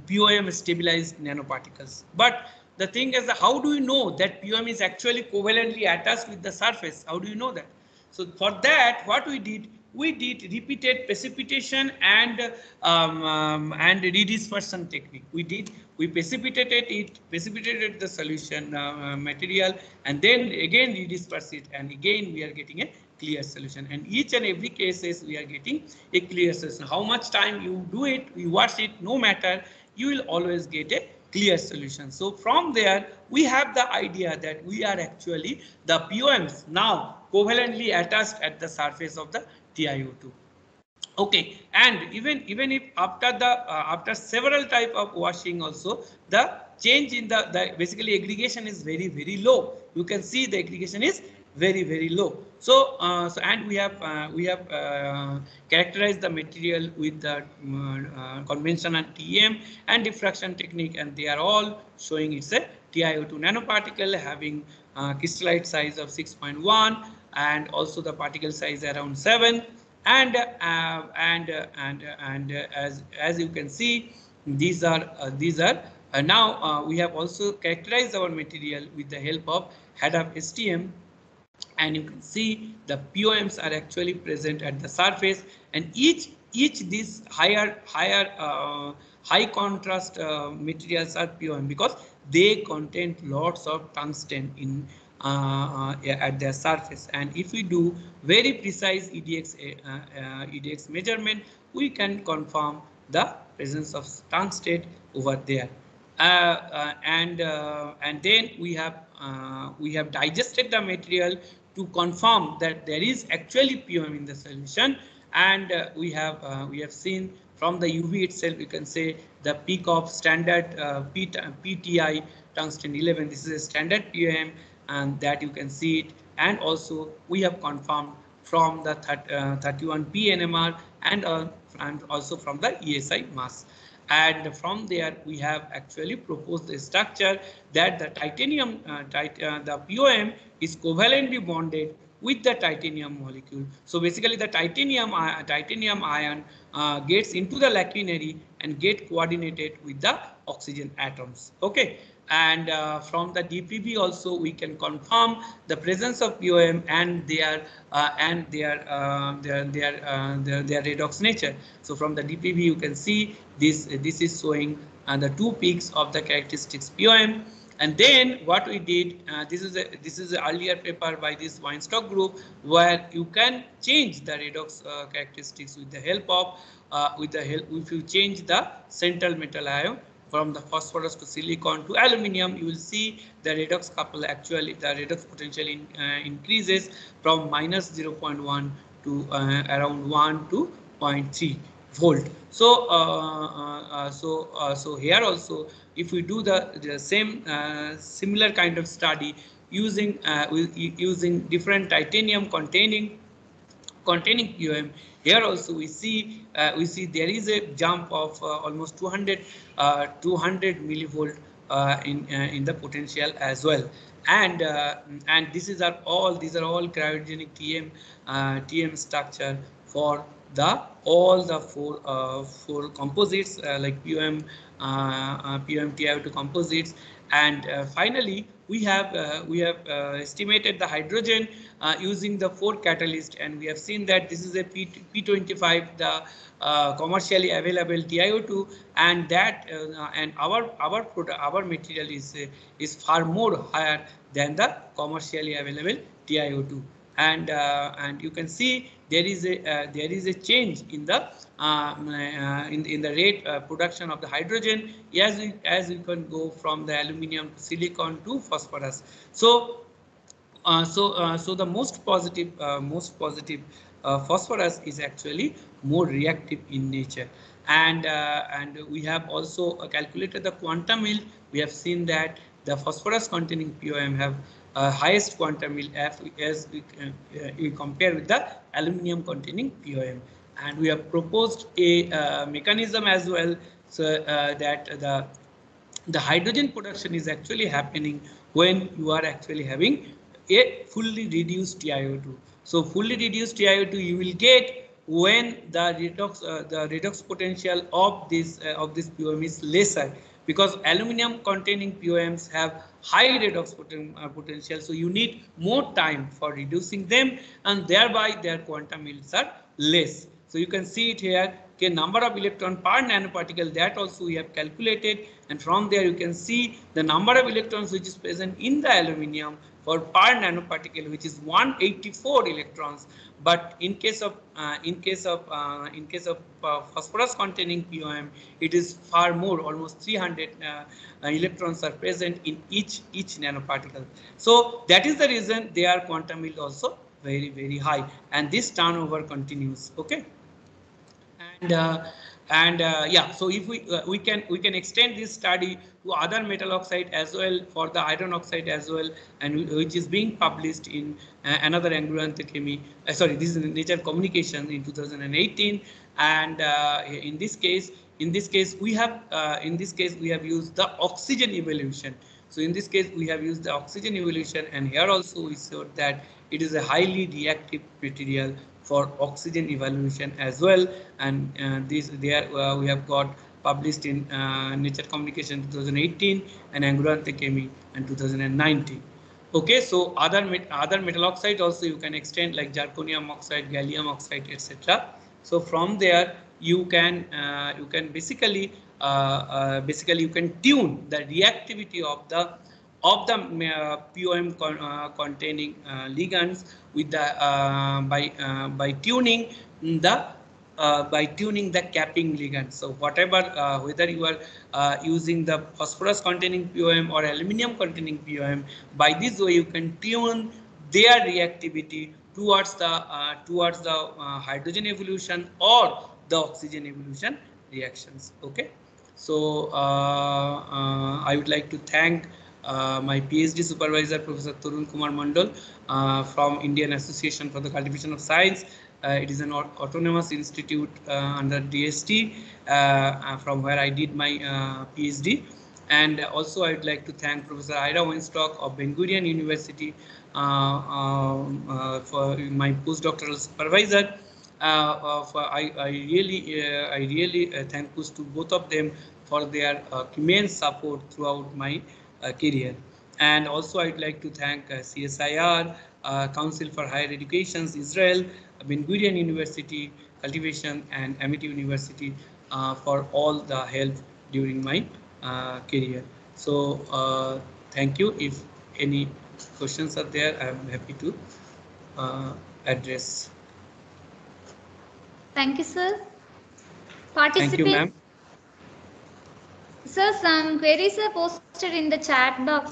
POM stabilized nanoparticles. But the thing is, how do you know that POM is actually covalently attached with the surface? How do you know that? So for that, what we did repeated precipitation and redispersion technique. We precipitated the solution material, and then again redisperse it, and again we are getting a clear solution. And each and every cases we are getting a clear solution. How much time you do it, you wash it, no matter, you will always get a clear solution. So from there, we have the idea that we are actually the POMs now covalently attached at the surface of the TiO2. Okay, and even if after several type of washing also, the change in the basically aggregation is very low. You can see the aggregation is very low. So and we have characterized the material with the conventional TEM and diffraction technique, and they are all showing it's a TiO2 nanoparticle having crystallite size of 6.1 and also the particle size around 7. And as you can see, these are now we have also characterized our material with the help of HADAP STM, and you can see the POMs are actually present at the surface, and each these high contrast materials are POM because they contain lots of tungsten in at their surface. And if we do very precise EDX measurement, we can confirm the presence of tungsten over there. And then we have digested the material to confirm that there is actually POM in the solution, and we have seen from the UV itself, you can say the peak of standard PTI tungsten 11. This is a standard POM, and that you can see it. And also we have confirmed from the 31P NMR and also from the ESI mass. And from there we have actually proposed a structure that the titanium the POM is covalently bonded with the titanium molecule. So basically the titanium ion gets into the lacunary and get coordinated with the oxygen atoms. Okay, And from the DPB also we can confirm the presence of POM and their redox nature. So from the DPB you can see this is showing the two peaks of the characteristics POM. And then what we did, this is an earlier paper by this Weinstock group, where you can change the redox characteristics with the help of if you change the central metal ion from the phosphorus to silicon to aluminium, you will see the redox couple actually the redox potential increases from minus 0.1 to around 1 to 0.3 volt. So so here also, if we do the same similar kind of study using using different titanium containing POM, here also we see there is a jump of almost 200 millivolt in the potential as well. And these are all cryogenic TM structure for the all the four composites like POM TiO2 composites. And finally we have estimated the hydrogen using the 4 catalyst, and we have seen that this is a P25, the commercially available TiO2, and that and our material is far more higher than the commercially available TiO2. And you can see there is a change in the in the rate production of the hydrogen as we can go from the aluminium to silicon to phosphorus. So so the most positive phosphorus is actually more reactive in nature. And we have also calculated the quantum yield. We have seen that the phosphorus containing POM have highest quantum yield as we compare with the aluminium containing POM. And we have proposed a mechanism as well, so that the hydrogen production is actually happening when you are actually having a fully reduced TiO2. So fully reduced TiO2 you will get when the redox potential of this POM is lesser, because aluminium containing POMs have high redox potential, so you need more time for reducing them, and thereby their quantum yields are less. So you can see it here, okay, number of electron per nanoparticle, that also we have calculated, and from there you can see the number of electrons which is present in the aluminium for per nanoparticle, which is 184 electrons. But in case of phosphorus containing POM, it is far more, almost 300 electrons are present in each nanoparticle. So that is the reason their quantum yield also very high, and this turnover continues. Okay. And yeah, so if we can extend this study to other metal oxide as well, for the iron oxide as well, and which is being published in another Anglo-Anthe Chemie. Sorry, this is in Nature Communications in 2018. And in this case we have used the oxygen evolution. So in this case we have used the oxygen evolution, and here also we showed that it is a highly reactive material for oxygen evaluation as well. And we have got published in Nature Communication 2018 and Anglo-Anthe Chemie in 2019. Okay, so other metal oxides also you can extend, like zirconium oxide, gallium oxide, etc. So from there you can basically you can tune the reactivity of the POM containing ligands with the by tuning the capping ligand. So whatever whether you are using the phosphorus containing POM or aluminium containing POM, by this way you can tune their reactivity towards the hydrogen evolution or the oxygen evolution reactions. Okay, so I would like to thank my PhD supervisor, Professor Tarun Kumar Mandal from Indian Association for the Cultivation of Science. It is an autonomous institute under DST, from where I did my PhD. And also I would like to thank Professor Ira Weinstock of Ben Gurion University for my postdoctoral supervisor. I really thankful to both of them for their immense support throughout my career. And also I'd like to thank CSIR, Council for Higher Education, Israel, Ben Gurion University, Cultivation, and Amity University for all the help during my career. So thank you. If any questions are there, I'm happy to address. Thank you, sir. Thank you, ma'am. Sir, some queries are posted in the chat box.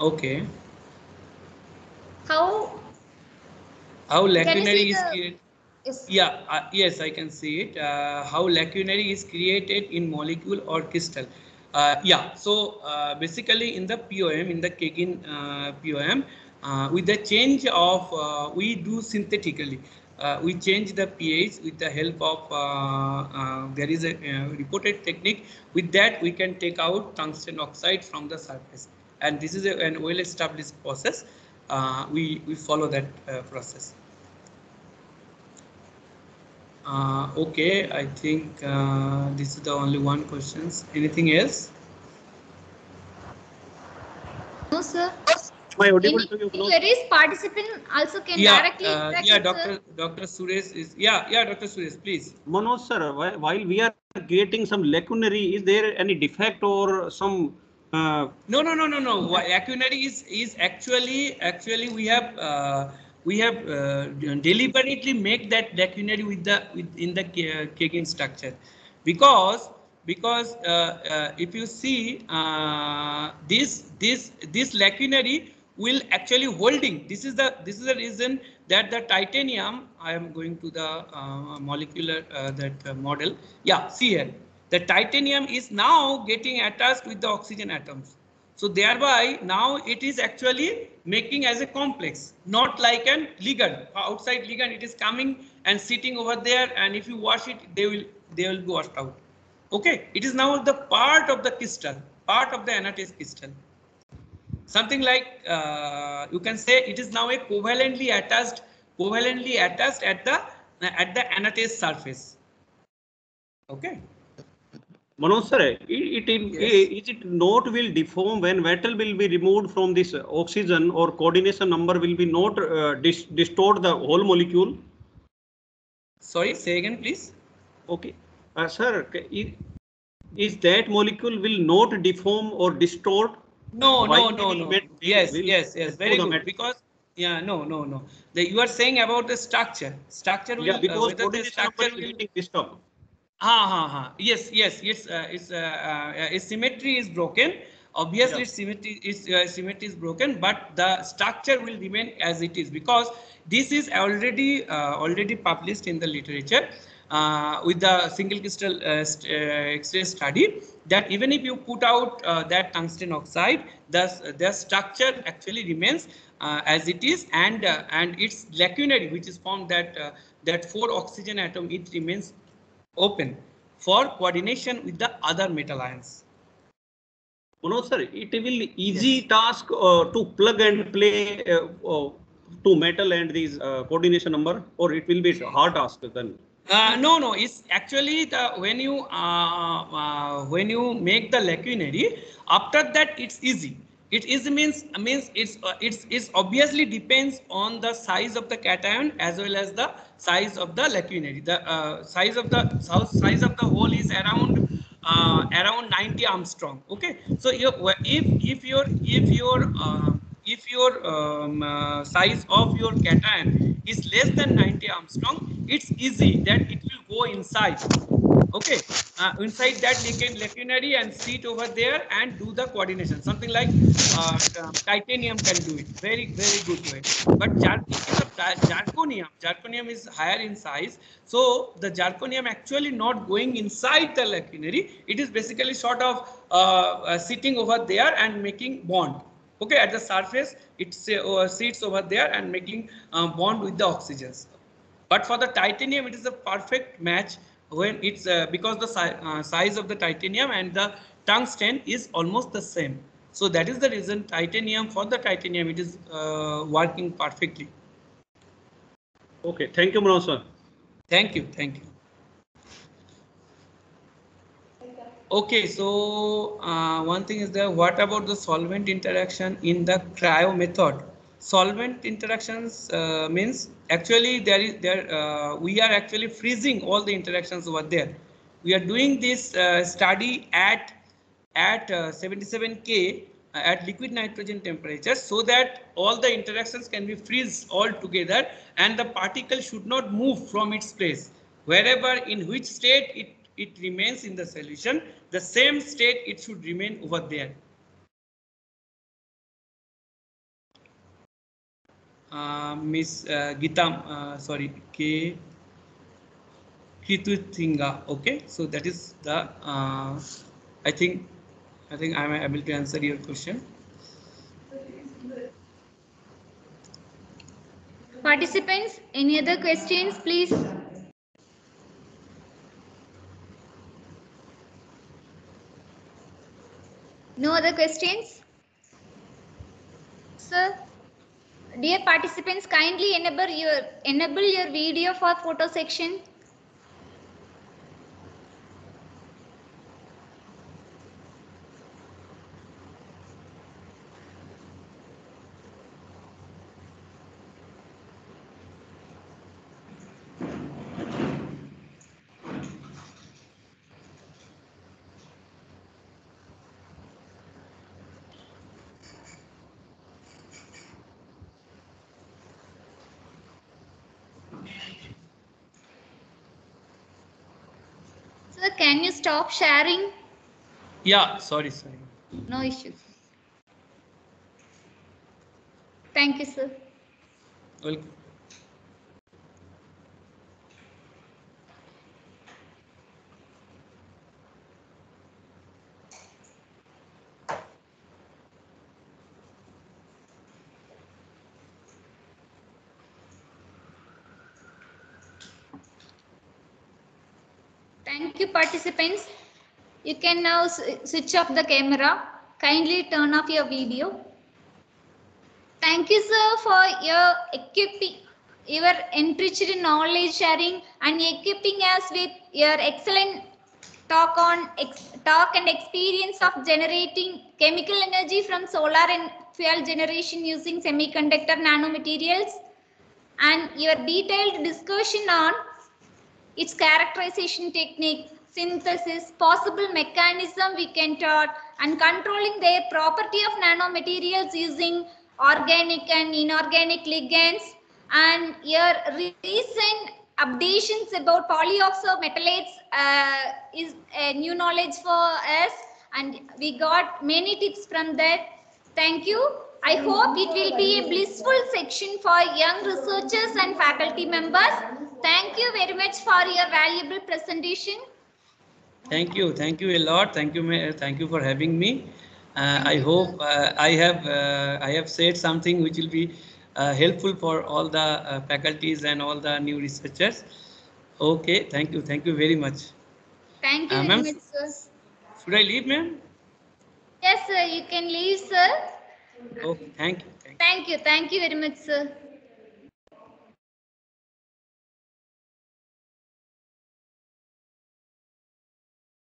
Okay. How lacunary is created? Yes. Yeah, yes, I can see it. How lacunary is created in molecule or crystal. Yeah, so basically in the POM, in the Kagan POM, with the change of, we do synthetically. We change the pH with the help of, there is a reported technique. With that, we can take out tungsten oxide from the surface. And this is an well-established process. We follow that process. Okay, I think this is the only one questions. Anything else? No, sir. My audible to you? Queries participant also can directly interact. Yeah, Dr. Suresh is, Dr. Suresh, please. Manoj sir, while we are creating some lacunary, is there any defect or some? No. Lacunary is actually we have deliberately make that lacunary in the Kagan structure, because if you see this lacunary will actually holding. This is the reason that the titanium, I am going to the molecular model. Yeah, see here, the titanium is now getting attached with the oxygen atoms. So thereby now it is actually making as a complex, not like an ligand. Outside ligand, it is coming and sitting over there, and if you wash it, they will be washed out. Okay, it is now the part of the crystal, part of the anatase crystal. Something like you can say it is now a covalently attached at the anatase surface. Okay. Manoj sir, is it not will deform when metal will be removed from this oxygen, or coordination number will be not distort the whole molecule? Sorry, say again, please. Okay, sir, is that molecule will not deform or distort? No. Yes, very good. Because no. You are saying about the structure. Structure will, yeah, because whether the structure will getting disturbed. Yes. Its symmetry is broken. Obviously, its symmetry is broken, but the structure will remain as it is, because this is already published in the literature with the single crystal X-ray study, that even if you put out that tungsten oxide, the structure actually remains as it is, and its lacunary, which is formed that 4 oxygen atom, it remains open for coordination with the other metal ions. No, sir, it will easy task to plug and play to metal and these coordination number, or it will be hard task then? No. It's actually when you make the lacunary, after that it's easy. It is means it's obviously depends on the size of the cation as well as the size of the lacunary. The size of the hole is around 90 Armstrong. Okay, so if your size of your cation is less than 90 Armstrong, it's easy that it will go inside. Okay, inside that lacunary and sit over there and do the coordination. Something like titanium can do it very good way. But zirconium is higher in size, so the zirconium actually not going inside the lacunary. It is basically sort of sitting over there and making bond. Okay, at the surface it sits over there and making bond with the oxygens. But for the titanium, it is a perfect match when it's because the size of the titanium and the tungsten is almost the same. So that is the reason for the titanium it is working perfectly. Okay, thank you, Manoj sir. Thank you. Okay, so one thing is that what about the solvent interaction in the cryo method? Solvent interactions means actually we are actually freezing all the interactions over there. We are doing this study at 77K at liquid nitrogen temperature, so that all the interactions can be freeze all together and the particle should not move from its place. Wherever in which state it remains in the solution, the same state it should remain over there. Miss Geeta, sorry, K. Kituthinga. Okay, so that is the I think I am able to answer your question. Participants, any other questions, please? No other questions? Sir, dear participants, kindly enable your video for photo section. Sir, can you stop sharing? Yeah, sorry. No issues. Thank you, sir. Welcome. Thank you, participants. You can now switch off the camera. Kindly turn off your video. Thank you, sir, for your enriched knowledge sharing and equipping us with your excellent talk and experience of generating chemical energy from solar and fuel generation using semiconductor nanomaterials, and your detailed discussion on its characterization technique, synthesis, possible mechanism we can taught, and controlling their property of nanomaterials using organic and inorganic ligands, and your recent updations about polyoxo metalates is new knowledge for us, and we got many tips from that. Thank you. I hope it will be a blissful section for young researchers and faculty members. Thank you very much for your valuable presentation. Thank you a lot. Thank you for having me. I hope I have said something which will be helpful for all the faculties and all the new researchers. Okay, thank you very much. Thank you very much, sir. Should I leave, ma'am? Yes, sir, you can leave, sir. Okay, thank you. Thank you very much, sir.